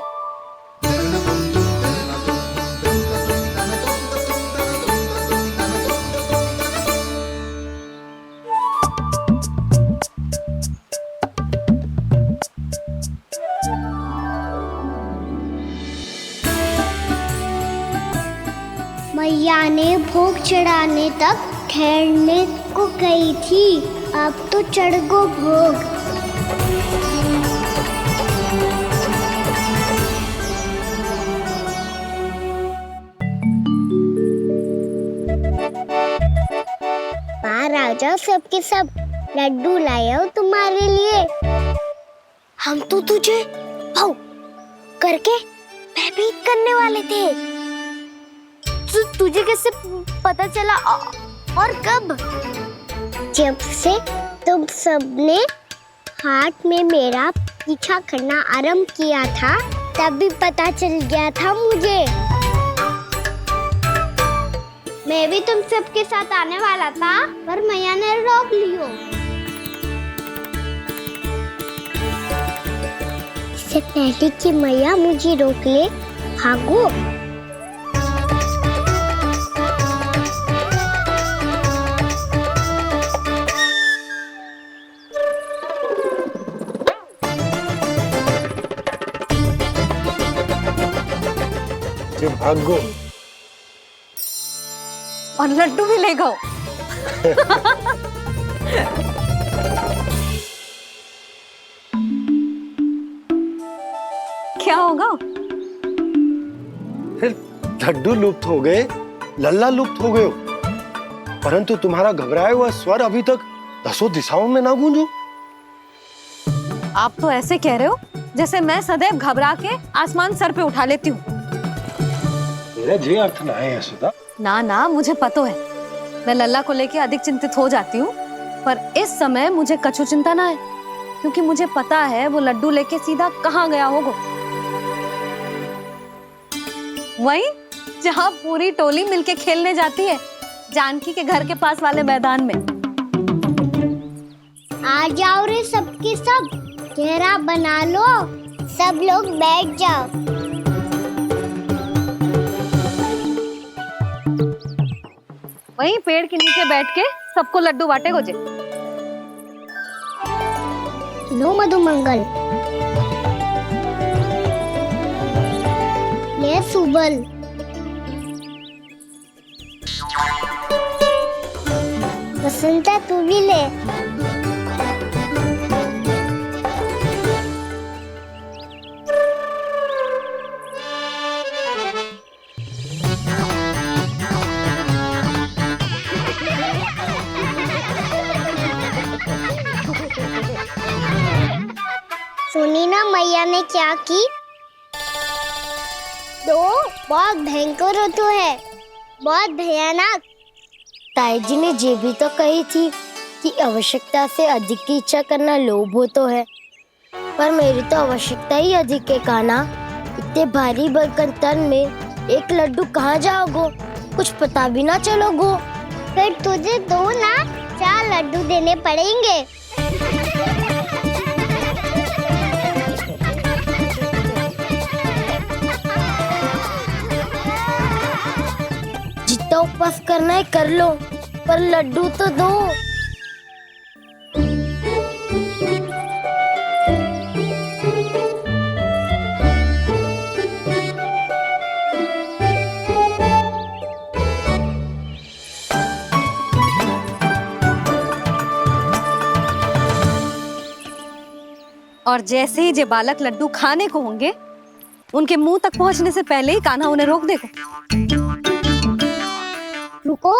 मैया ने भोग चढ़ाने तक ठहरने को कही थी, अब तो चढ़ गो भोग। बाहर आ जाओ सबके सब, लड्डू लाया हूँ तुम्हारे लिए। हम तो तुझे भाव करके भयभीत करने वाले थे। तुझे कैसे पता चला और कब? जब से तुम सबने हाथ में मेरा पीछा करना आरंभ किया था, तभी पता चल गया था मुझे। मैं भी तुम सबके साथ आने वाला था, पर मैया ने रोक लियो। इससे पहले कि मैया मुझे रोक ले, भागो। भागो और लड्डू भी ले गो। क्या होगा? लड्डू लुप्त हो गए, लल्ला लुप्त हो गए, परंतु तुम्हारा घबराया हुआ स्वर अभी तक 10 दिशाओं में ना गूंजो। आप तो ऐसे कह रहे हो जैसे मैं सदैव घबरा के आसमान सर पे उठा लेती हूँ। मेरा जे अर्थ ना है यशोदा। ना ना, मुझे पता है, मैं लल्ला को लेके अधिक चिंतित हो जाती हूँ, पर इस समय मुझे कछु चिंता ना है, क्योंकि मुझे पता है वो लड्डू लेके सीधा कहाँ गया होगा। वहीं जहाँ पूरी टोली मिलके खेलने जाती है, जानकी के घर के पास वाले मैदान में। आ जाओ रे सबके सब, घेरा बना लो, सब लोग बैठ जाओ। वहीं पेड़ के नीचे बैठ के सबको लड्डू बांटे गोजे। लो मधुमंगल, ले सुबल, बसंता तू भी ले। सुनी ना मैया ने क्या की? तो बहुत भयंकर ऋतु है, बहुत भयानक। ताई जी ने ये भी तो कही थी कि आवश्यकता से अधिक की इच्छा करना लोभ हो तो है। पर मेरी तो आवश्यकता ही अधिक है कान्हा। इतने भारी बर्तन में एक लड्डू कहाँ जाओगो, कुछ पता भी ना चलोगो। फिर तुझे 2 ना 4 लड्डू देने पड़ेंगे। जितना उपवास करना है कर लो, पर लड्डू तो दो। और जैसे ही जे बालक लड्डू खाने को होंगे, उनके मुंह तक पहुंचने से पहले ही कान्हा उन्हें रोक देगा। रुको।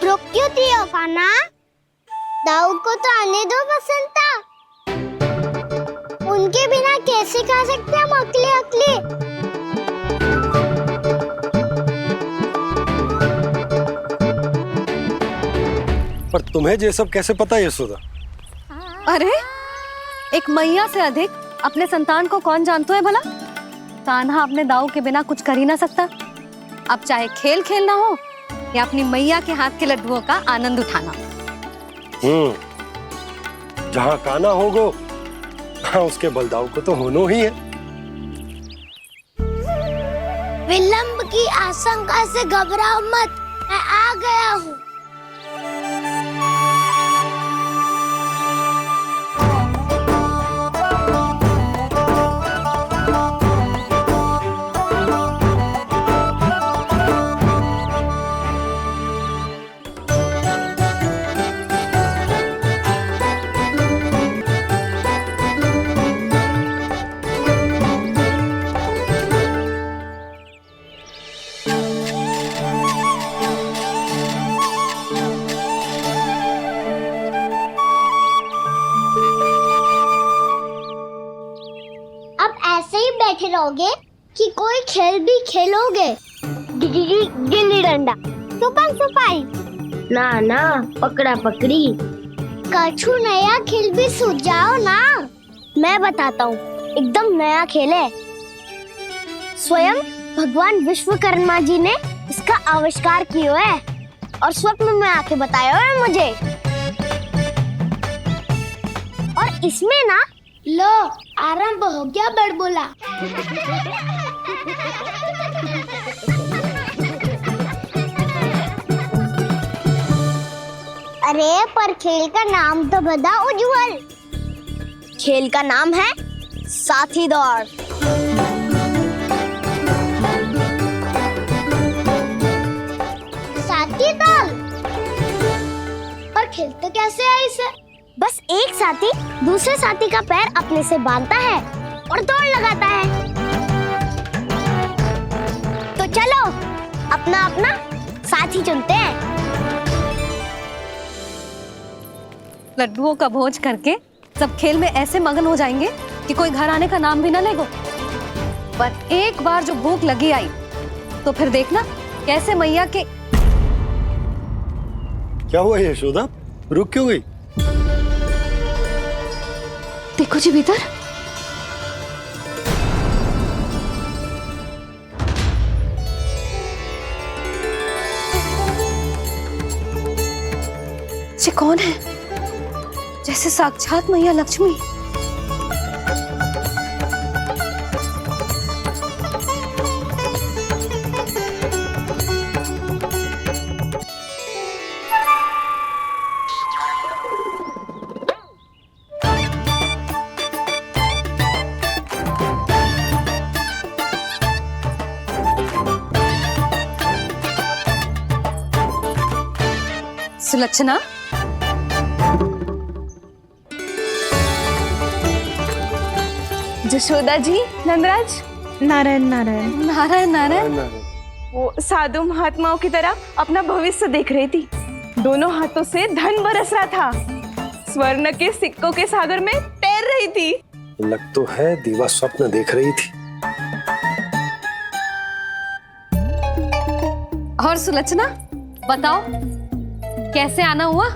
रुक क्यों दियो कान्हा? दाऊ को तो आने दो बसंता। उनके बिना कैसे खा सकते हम अकेले अकेले? पर तुम्हें ये सब कैसे पता है यशोदा? अरे एक मैया से अधिक अपने संतान को कौन जानता है भला? कान्हा अपने दाऊ के बिना कुछ कर ही ना सकता। अब चाहे खेल खेलना हो या अपनी मैया के हाथ के लड्डुओं का आनंद उठाना। जहाँ कान्हा होगो हाँ उसके बलदाऊ को तो होनो ही है। विलंब की आशंका से घबराओ मत, मैं आ गया हूँ। बैठे रहोगे कि कोई खेल भी खेलोगे? गिल्ली डंडा, छुपन छुपाई, ना ना पकड़ा पकड़ी, कछु नया खेल भी सुझाओ ना। मैं बताता हूँ, एकदम नया खेल है। स्वयं भगवान विश्वकर्मा जी ने इसका आविष्कार किया है और स्वप्न में आके बताया है मुझे। और इसमें ना लो आरंभ हो गया बड़बोला। अरे पर खेल का नाम तो बता उज्जवल। खेल का नाम है साथी दौड़। साथी दौड़? पर खेलते कैसे है इसे? बस एक साथी दूसरे साथी का पैर अपने से बांधता है और दौड़ लगाता है। तो चलो अपना अपना साथी चुनते हैं। लड्डुओं का भोज करके सब खेल में ऐसे मगन हो जाएंगे कि कोई घर आने का नाम भी ना लेगो। पर एक बार जो भूख लगी आई तो फिर देखना कैसे मैया के। क्या हुआ यशोदा, रुक क्यों गई? देखो जी भीतर। ये कौन है? जैसे साक्षात मैया लक्ष्मी। सुलक्षणा, जशोदा जी, नंदराज। नारायण नारायण नारायण नारायण। वो साधु महात्माओं की तरह अपना भविष्य देख रही थी। दोनों हाथों से धन बरस रहा था। स्वर्ण के सिक्कों के सागर में तैर रही थी। लग तो है दीवा स्वप्न देख रही थी। और सुलक्षणा बताओ, कैसे आना हुआ,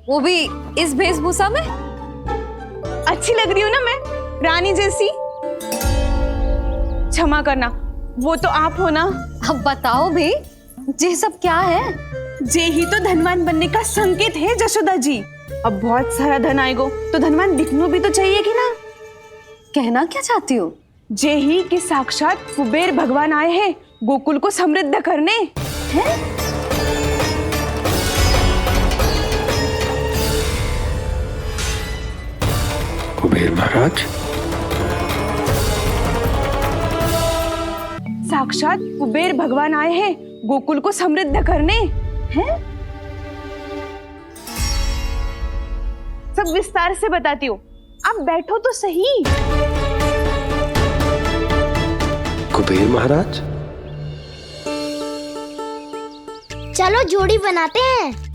वो भी इस वेशभूषा में? अच्छी लग रही हूँ ना मैं, रानी जैसी? क्षमा करना, वो तो आप हो ना। अब बताओ भी, ये सब क्या है? जे ही तो धनवान बनने का संकेत है जशोदा जी। अब बहुत सारा धन आएगा तो धनवान दिखना भी तो चाहिए कि ना। कहना क्या चाहती हो? जे ही कि साक्षात कुबेर भगवान आए हैं गोकुल को समृद्ध करने। हैं? कुबेर महाराज, साक्षात कुबेर भगवान आए हैं गोकुल को समृद्ध करने। हैं? सब विस्तार से बताती हूँ, आप बैठो तो सही। कुबेर महाराज, चलो जोड़ी बनाते हैं।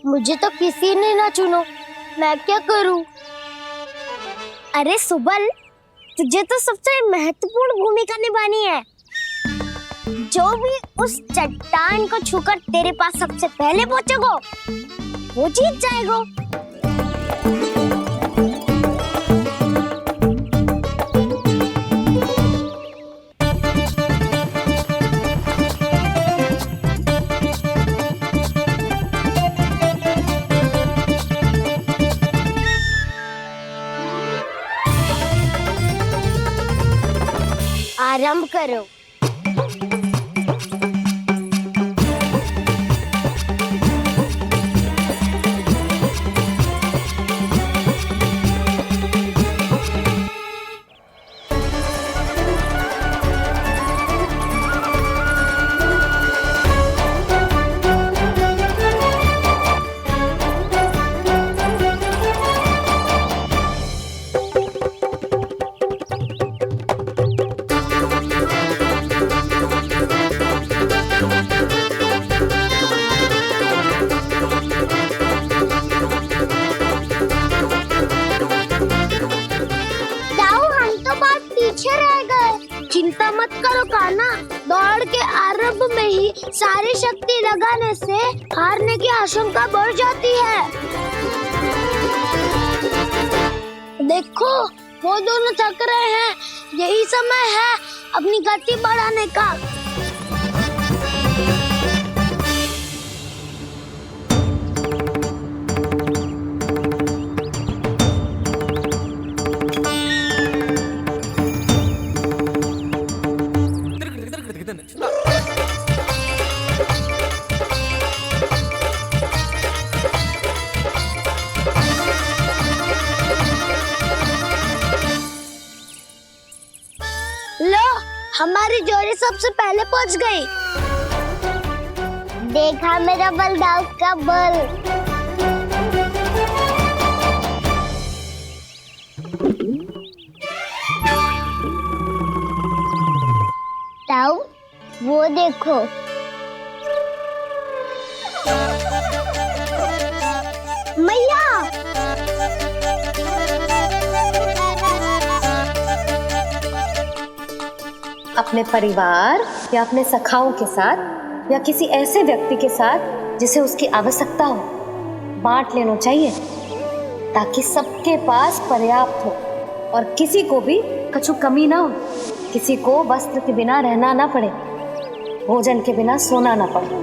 मुझे तो किसी ने ना चुनो, मैं क्या करूं? अरे सुबल, तुझे तो सबसे महत्वपूर्ण भूमिका निभानी है। जो भी उस चट्टान को छूकर तेरे पास सबसे पहले पहुंचेगा वो जीत जाएगा। आरंभ करो। चिंता मत करो कान्हा, दौड़ के आरंभ में ही सारी शक्ति लगाने से हारने की आशंका बढ़ जाती है। देखो वो दोनों थक रहे हैं, यही समय है अपनी गति बढ़ाने का। हमारी जोड़ी सबसे पहले पहुंच गई। देखा मेरा बलदाव का बल। ताऊ, वो देखो। मैया, अपने परिवार या अपने सखाओं के साथ या किसी ऐसे व्यक्ति के साथ जिसे उसकी आवश्यकता हो, बांट लेना चाहिए ताकि सबके पास पर्याप्त हो और किसी को भी कछु कमी ना हो, किसी को वस्त्र के बिना रहना ना पड़े, भोजन के बिना सोना ना पड़े।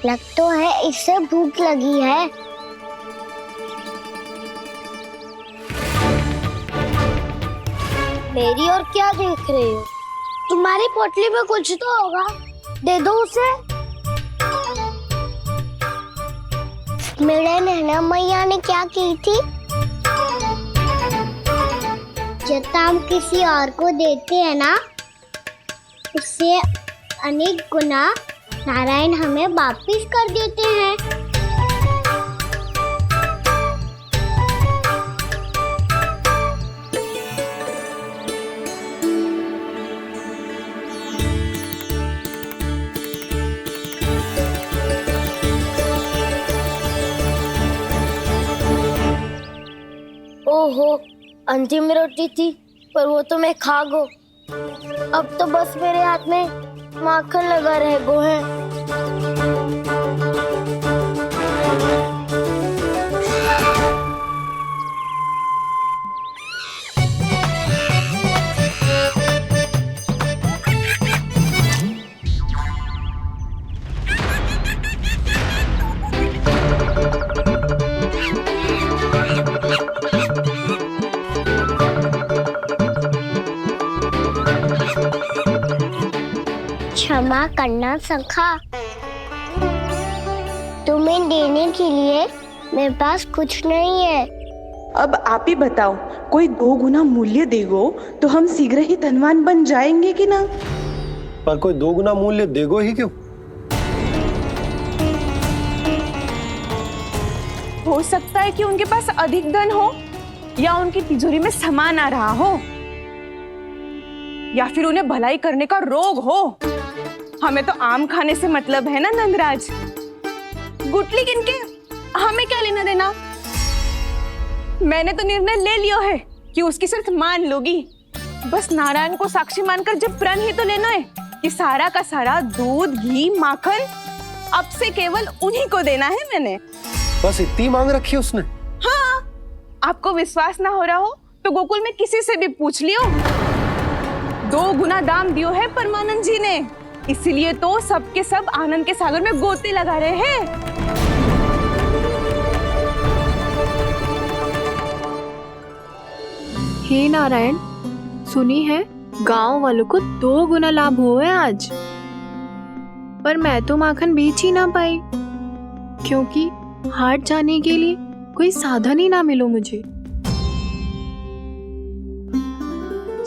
लग तो है इससे भूख लगी है। मेरी और क्या देख रही हो? तुम्हारी पोटली में कुछ तो होगा, दे दो उसे। मेरे नैना मैया ने क्या की थी? जब हम किसी और को देते हैं ना, उससे अनेक गुना नारायण हमें वापिस कर देते हैं। ओहो, अंतिम रोटी थी पर वो तो मैं खा गो। अब तो बस मेरे हाथ में माखन लगा रह गो है। क्षमा करना सखा, तुम्हें देने के लिए मेरे पास कुछ नहीं है। अब आप ही बताओ, कोई 2 गुना मूल्य देगो तो हम शीघ्र ही धनवान बन जाएंगे कि ना? पर कोई 2 गुना मूल्य देगो ही क्यों? हो सकता है कि उनके पास अधिक धन हो, या उनकी तिजोरी में सामान आ रहा हो, या फिर उन्हें भलाई करने का रोग हो। हमें तो आम खाने से मतलब है ना नंदराज। गुटली किनके, हमें क्या लेना देना। मैंने तो निर्णय ले लिया है कि उसकी सिर्फ मान लोगी। बस नारायण को साक्षी मानकर जब प्रण ही तो लेना है कि सारा का सारा दूध, घी, माखन अब से केवल उन्हीं को देना है मैंने। बस इतनी मांग रखी उसने? हाँ, आपको विश्वास ना हो रहा हो तो गोकुल में किसी से भी पूछ लियो। 2 गुना दाम दियो है परमानंद जी ने, इसलिए तो सबके सब आनंद के सागर में गोते लगा रहे हैं। हे नारायण, सुनी है गांव वालों को 2 गुना लाभ हुआ है आज। पर मैं तो माखन बेच ही ना पाई, क्योंकि हाट जाने के लिए कोई साधन ही ना मिलो मुझे।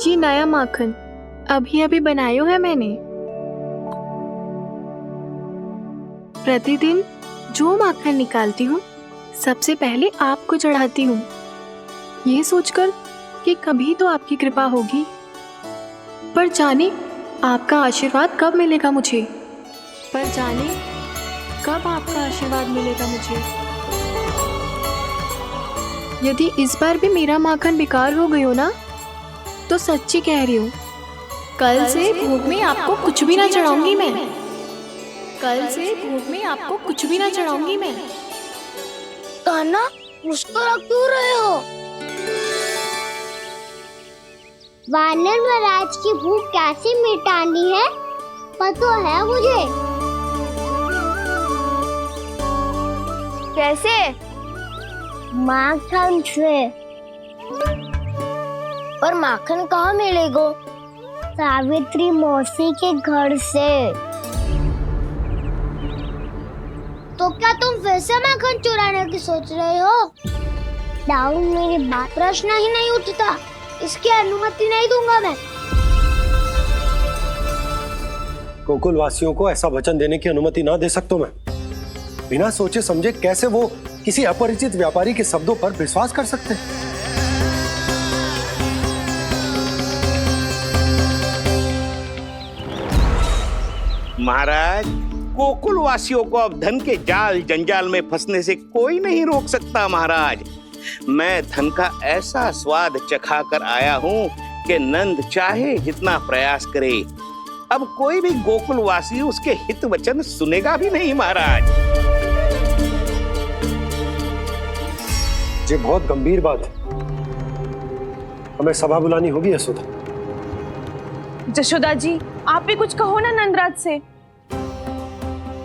ये नया माखन अभी अभी बनायो है मैंने। प्रतिदिन जो माखन निकालती हूँ सबसे पहले आपको चढ़ाती हूँ, ये सोचकर कि कभी तो आपकी कृपा होगी। पर जाने आपका आशीर्वाद कब मिलेगा मुझे, पर जाने कब आपका आशीर्वाद मिलेगा मुझे। यदि इस बार भी मेरा माखन बेकार हो गयो ना, तो सच्ची कह रही हूँ, कल से भोग में आपको कुछ भी ना चढ़ाऊंगी मैं। कल से भोग में आपको कुछ भी ना चढ़ाऊंगी मैं। कान्हा, मुस्कुरा क्यों रहे हो? वानर महाराज की भूख कैसे मिटानी है पता है मुझे। कैसे? माखन से। पर माखन कहाँ मिलेगा? सावित्री मौसी के घर से। तो क्या तुम फिर से माखन चुराने की सोच रहे हो? डाउन मेरी बात प्रश्न ही नहीं उठता, इसकी अनुमति नहीं दूंगा मैं। गोकुल वासियों को ऐसा वचन देने की अनुमति ना दे सकता मैं। बिना सोचे समझे कैसे वो किसी अपरिचित व्यापारी के शब्दों पर विश्वास कर सकते हैं? महाराज, गोकुल वासियों को अब धन के जाल जंजाल में फंसने से कोई नहीं रोक सकता। महाराज, मैं धन का ऐसा स्वाद चखा कर आया हूँ कि नंद चाहे जितना प्रयास करे, अब कोई भी गोकुल वासी उसके हित वचन सुनेगा भी नहीं। महाराज, ये बहुत गंभीर बात है, हमें सभा बुलानी होगी यशोदा। जशोदा जी, आप भी कुछ कहो ना नंदराज से।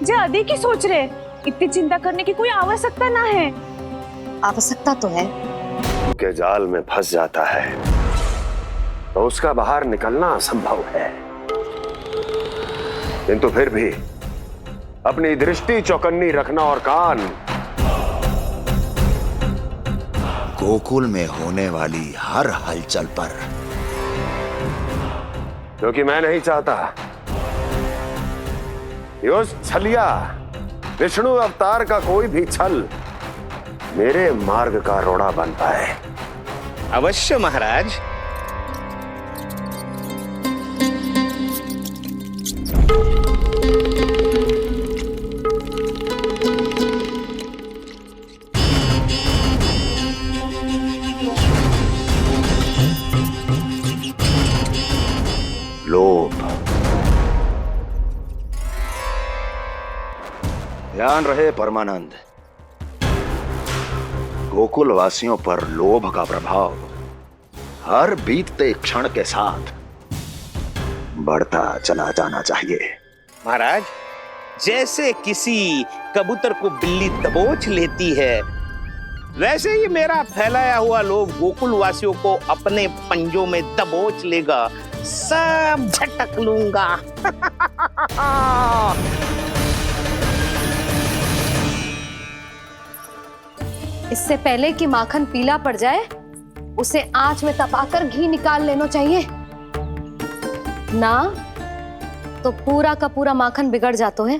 जे अधिक ही सोच रहे, इतनी चिंता करने की कोई आवश्यकता ना है। आवश्यकता तो है। के जाल में फंस जाता है तो उसका बाहर निकलना असंभव है, किंतु फिर भी अपनी दृष्टि चौकन्नी रखना और कान गोकुल में होने वाली हर हलचल पर, क्योंकि मैं नहीं चाहता यो छलिया विष्णु अवतार का कोई भी छल मेरे मार्ग का रोड़ा बन पाए। अवश्य महाराज। लोभ। ध्यान रहे परमानंद, गोकुल वासियों पर लोभ का प्रभाव हर बीतते क्षण के साथ बढ़ता चला जाना चाहिए। महाराज, जैसे किसी कबूतर को बिल्ली दबोच लेती है, वैसे ही मेरा फैलाया हुआ लोभ गोकुल वासियों को अपने पंजों में दबोच लेगा। सब झटक लूंगा। इससे पहले कि माखन पीला पड़ जाए, उसे आंच में तपाकर घी निकाल लेना चाहिए ना, तो पूरा का पूरा माखन बिगड़ जाता है।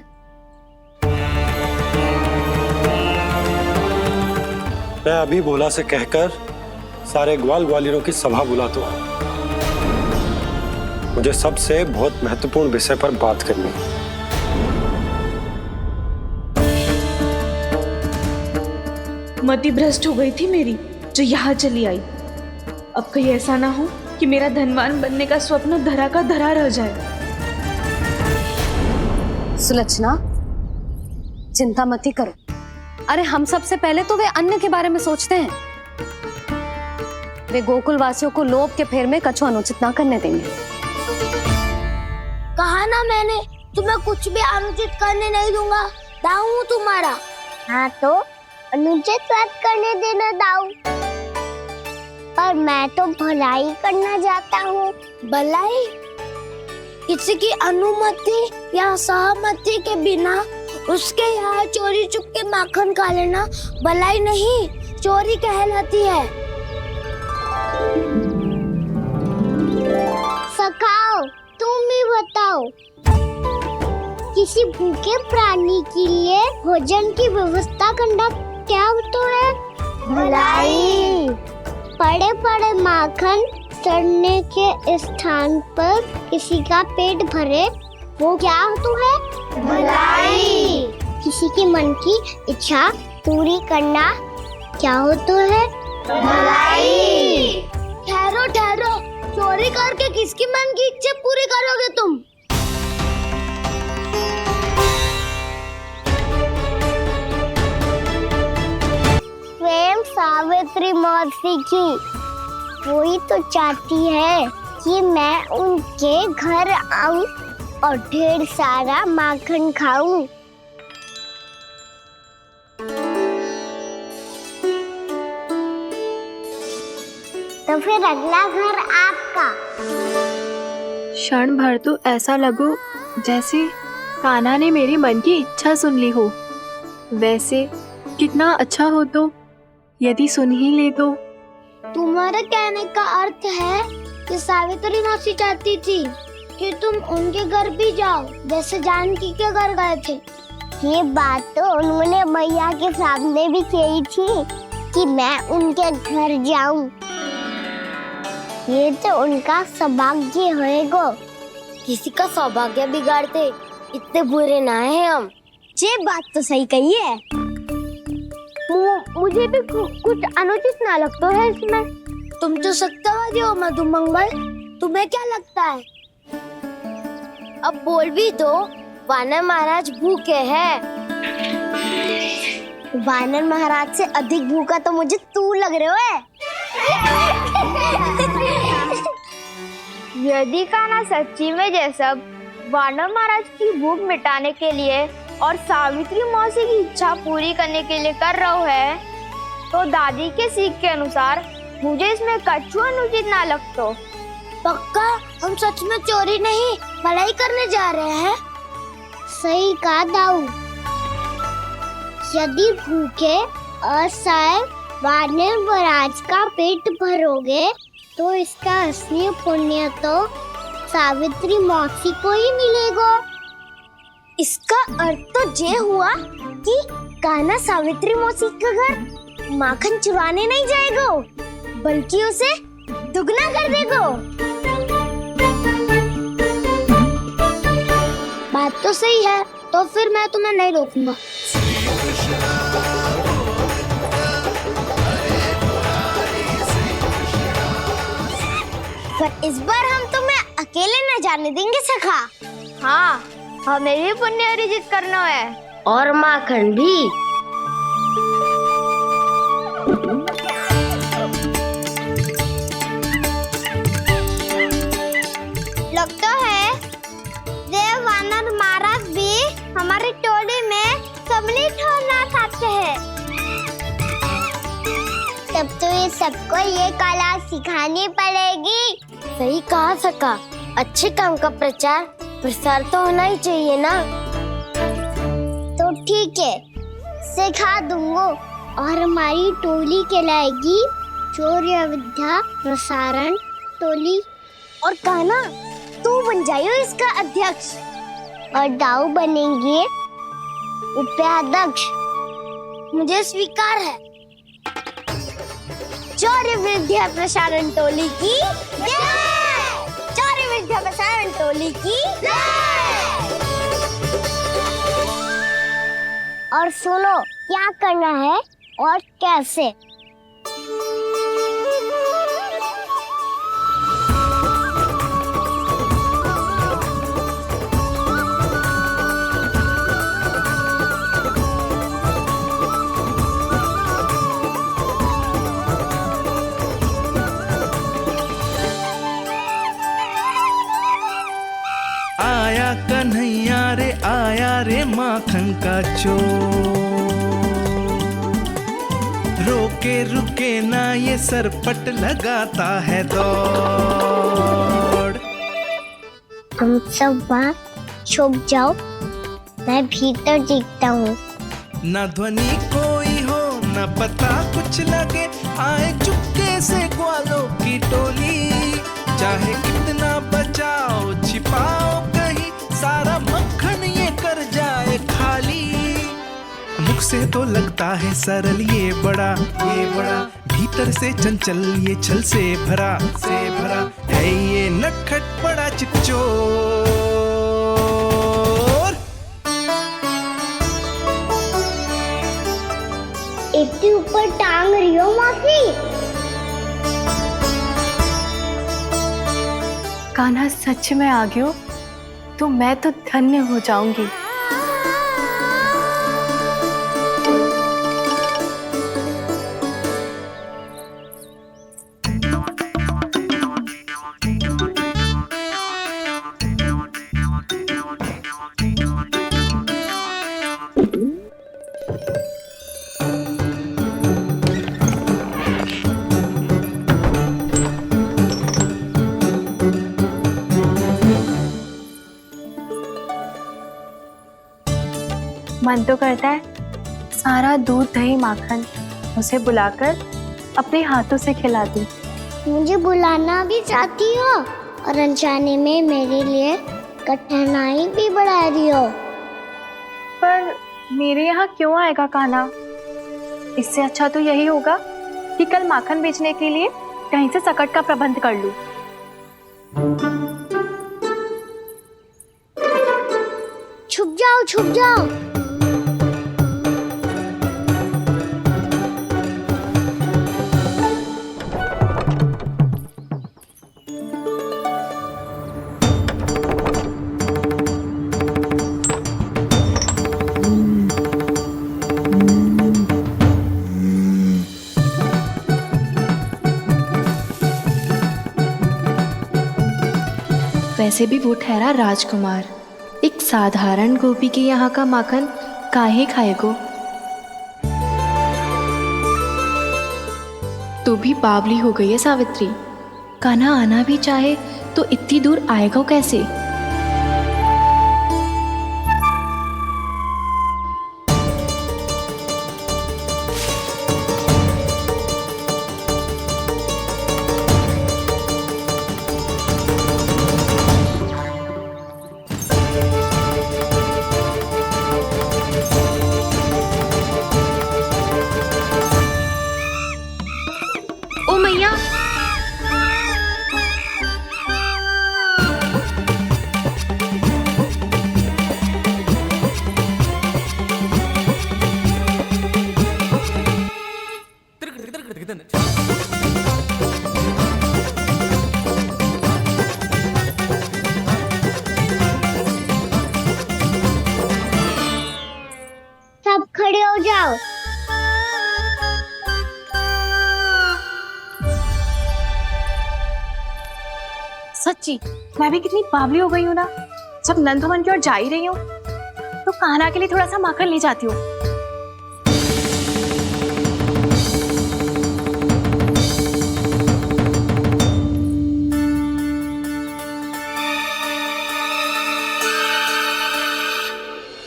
मैं अभी भोला से कहकर सारे ग्वाल ग्वालियरों की सभा बुलाता हूँ। मुझे सबसे बहुत महत्वपूर्ण विषय पर बात करनी है। मति भ्रष्ट हो गई थी मेरी, जो यहाँ चली आई। अब कहीं ऐसा ना हो कि मेरा धनवान बनने का स्वप्न धरा का धरा रह जाए। सुलक्षणा, चिंता मत ही करो। अरे हम सबसे पहले तो वे अन्न के बारे में सोचते हैं। वे गोकुल वासियों को लोभ के फेर में कछु अनुचित ना करने देंगे। कहा ना मैंने, तुम्हें कुछ भी अनुचित करने नहीं दूंगा। दाऊ हूँ तुम्हारा। हाँ तो अनुचित बात करने देना दाऊ। पर मैं तो भलाई करना चाहता हूँ। भलाई? किसी की अनुमति या सहमति के बिना उसके यहाँ चोरी चुप के माखन खा लेना भलाई नहीं, चोरी कहलाती है। सखाओ, तुम ही बताओ, किसी भूखे प्राणी के लिए भोजन की व्यवस्था करना क्या तो है? भलाई। पड़े पड़े माखन सड़ने के स्थान पर किसी का पेट भरे, वो क्या तो है? भलाई। किसी के मन की इच्छा पूरी करना क्या हो तो है? भलाई। ठहरो ठहरो, चोरी करके किसकी मन की इच्छा पूरी करोगे तुम? स्वयं सावित्री मौसी की, वही तो चाहती है कि मैं उनके घर आऊं और ढेर सारा माखन खाऊं। तो फिर अगला घर आपका। क्षण भर तो ऐसा लगो जैसे कान्हा ने मेरे मन की इच्छा सुन ली हो। वैसे कितना अच्छा हो तो यदि सुन ही ले तो। तुम्हारे कहने का अर्थ है कि सावित्री मौसी चाहती थी कि तुम उनके घर भी जाओ, जैसे जानकी के घर गए थे। ये बात तो उन्होंने मैया के सामने भी कही थी कि मैं उनके घर जाऊं। ये तो उनका सौभाग्य होएगा। किसी का सौभाग्य बिगाड़ते इतने बुरे ना है हम। ये बात तो सही कही है। मुझे भी कुछ अनुचित ना लगता है इसमें। तुम तो सत्यवादी हो मधुमंगल, तुम्हें क्या लगता है? अब बोल भी दो, वानर महाराज भूखे हैं। वानर महाराज से अधिक भूखा तो मुझे तू लग रहे हो। यदि कान्हा सच्ची में जैसा वानर महाराज की भूख मिटाने के लिए और सावित्री मौसी की इच्छा पूरी करने के लिए कर रहा है, तो दादी के सीख के अनुसार मुझे इसमें कछु अनुचित ना लगता। पक्का हम सच में चोरी नहीं भलाई करने जा रहे हैं। सही कहा दाऊ। यदि भूखे असहाय वानर महाराज का पेट भरोगे तो इसका असली पुण्य तो सावित्री मौसी को ही मिलेगा। इसका अर्थ तो ये हुआ कि कान्हा सावित्री मौसी का घर माखन चुराने नहीं जाएगा, बल्कि उसे दुगना कर देगा। बात तो सही है, तो फिर मैं तुम्हें नहीं रोकूंगा। पर इस बार हम तुम्हें अकेले न जाने देंगे सखा। हाँ, हमें भी पुण्य अर्जित करना है और माखन भी। लगता है देव वानर महाराज भी हमारी टोली में सम्मिलित होना चाहते हैं। तब तो ये सबको ये कला सिखानी पड़ेगी। सही कहा सका, अच्छे काम का प्रचार प्रसार तो होना ही चाहिए ना। तो ठीक है, सिखा दूंगा और हमारी टोली कहलाएगी शौर्य विद्या प्रसारण टोली। और कान्हा तू बन जाइयो इसका अध्यक्ष और दाऊ बनेंगे उपाध्यक्ष। मुझे स्वीकार है। शौर्य विद्या प्रसारण टोली की जय! शौर्य विद्या प्रसारण टोली की जय! और सुनो क्या करना है और कैसे। आया कन्हैया रे आया रे माखन का चोर, रोके रुके ना ये सरपट लगाता है दौड़। हम सब वहाँ छुप जाओ, मैं भीतर देखता हूँ। ना ध्वनि कोई हो ना पता कुछ लगे, आए चुपके से ग्वालों की टोली। चाहे कितना बचाओ छिपाओ कहीं, सारा मक्खन ये कर जाए खाली। मुख से तो लगता है सरल ये बड़ा भीतर से चंचल ये छल से भरा है ये नटखट बड़ा चिकचोर। इतने ऊपर टांग रही हो मौसी। कान्हा सच में आ गयो तो मैं तो धन्य हो जाऊंगी। मन तो करता है सारा दूध दही माखन उसे बुलाकर अपने हाथों से खिला दूं। मुझे बुलाना भी चाहती हो और अनजाने में मेरे लिए कठिनाई भी बढ़ा रही हो। पर मेरे यहाँ क्यों आएगा कान्हा? इससे अच्छा तो यही होगा कि कल माखन बेचने के लिए कहीं से सकट का प्रबंध कर लूं। छुप जाओ छुप जाओ। वैसे भी वो ठहरा राजकुमार, एक साधारण गोपी के यहाँ का माखन काहे खाएगो। तो भी बावली हो गई है सावित्री। कान्हा आना भी चाहे तो इतनी दूर आएगा कैसे? सच्ची मैं भी कितनी बावली हो गई हूँ ना। जब नंद भवन की ओर जा ही रही हूँ तो कान्हा के लिए थोड़ा सा माखन ले जाती हूँ।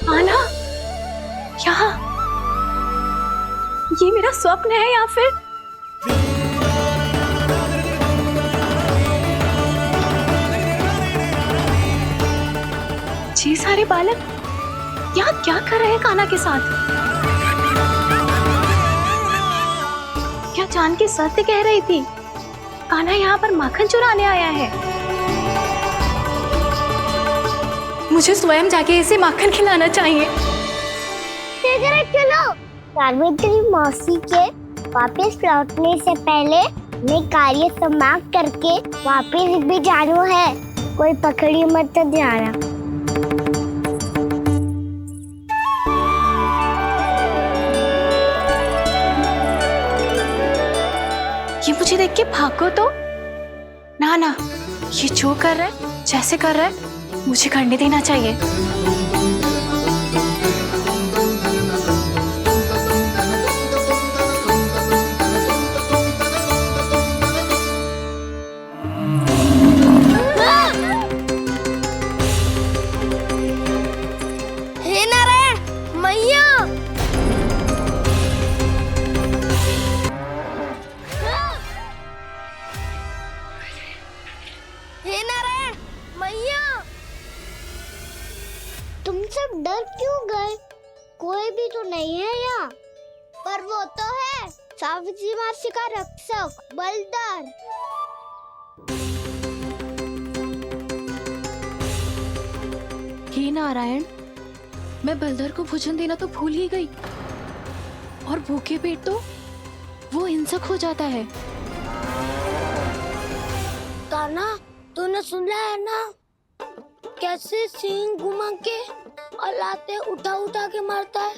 कान्हा, क्या ये मेरा स्वप्न है या फिर ये सारे बालक यहाँ क्या कर रहे हैं कान्हा के साथ? क्या जानकी सत्य कह रही थी? कान्हा यहाँ पर माखन चुराने आया है। मुझे स्वयं जाके इसे माखन खिलाना चाहिए। चलो, सावित्री मौसी के वापस लौटने से पहले मैं कार्य समाप्त करके वापस भी जाना है। कोई पकड़ी मत जाना। ये मुझे देख के भागो तो ना ना, ये जो कर रहा है, जैसे कर रहा है, मुझे करने देना चाहिए। हे नारायण मैया, हे नारायण मैया, तुम सब डर क्यों गए? कोई भी तो नहीं है यहाँ। पर वो तो है, सावित्री मासी का रक्षक बलदार। हे नारायण, मैं बलदर को भोजन देना तो भूल ही गई, और भूखे पेट तो वो हिंसक हो जाता है। कान्हा, तूने सुना है ना कैसे सींग घुमा के और लाते उठा उठा के मारता है?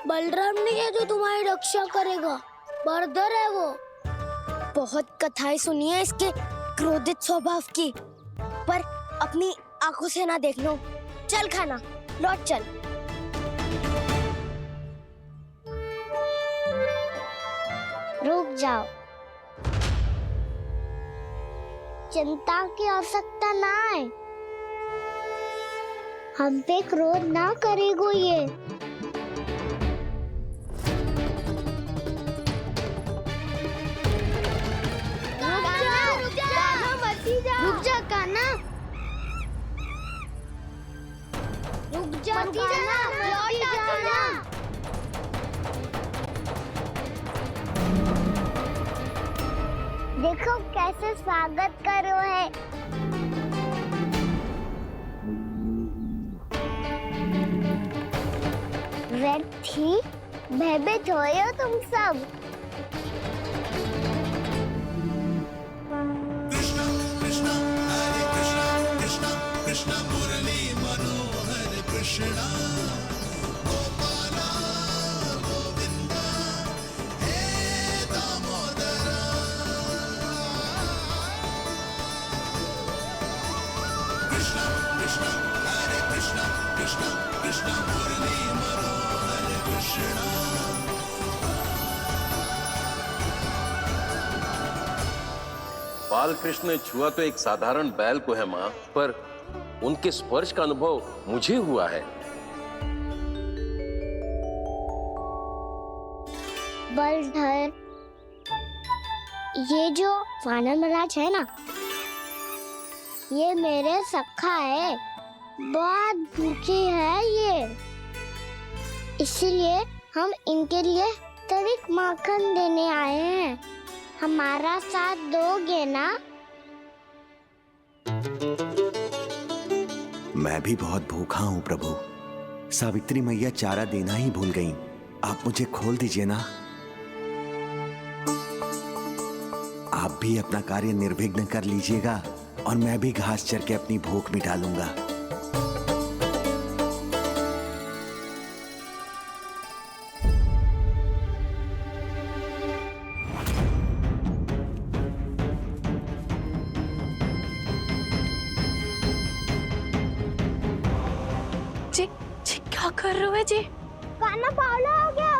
बलराम नहीं है जो तुम्हारी रक्षा करेगा, बलदर है वो। बहुत कथाएं सुनी है इसके क्रोधित स्वभाव की, पर अपनी आंखों से ना देख लो। चल खाना, लौट चल। रुक जाओ, चिंता की आवश्यकता ना है। हम पे क्रोध ना करेगो ये। रुक जा कान्हा, रुक जा कान्हा, लौट जाना। देखो कैसे स्वागत करो है। रेड थी, भयभीत हो तुम सब। बाल कृष्ण ने छुआ तो एक साधारण बैल को है माँ, पर उनके स्पर्श का अनुभव मुझे हुआ है। बलधर, ये जो वानर महाराज है ना, ये मेरे सखा है। बहुत भूखे हैं ये, इसलिए हम इनके लिए तनिक माखन देने आए हैं। हमारा साथ दोगे ना? मैं भी बहुत भूखा हूँ प्रभु। सावित्री मैया चारा देना ही भूल गईं। आप मुझे खोल दीजिए ना। आप भी अपना कार्य निर्विघ्न कर लीजिएगा और मैं भी घास चर के अपनी भूख मिटा लूंगा। क्या कर रहे हो जी? कान्हा बावला हो गया।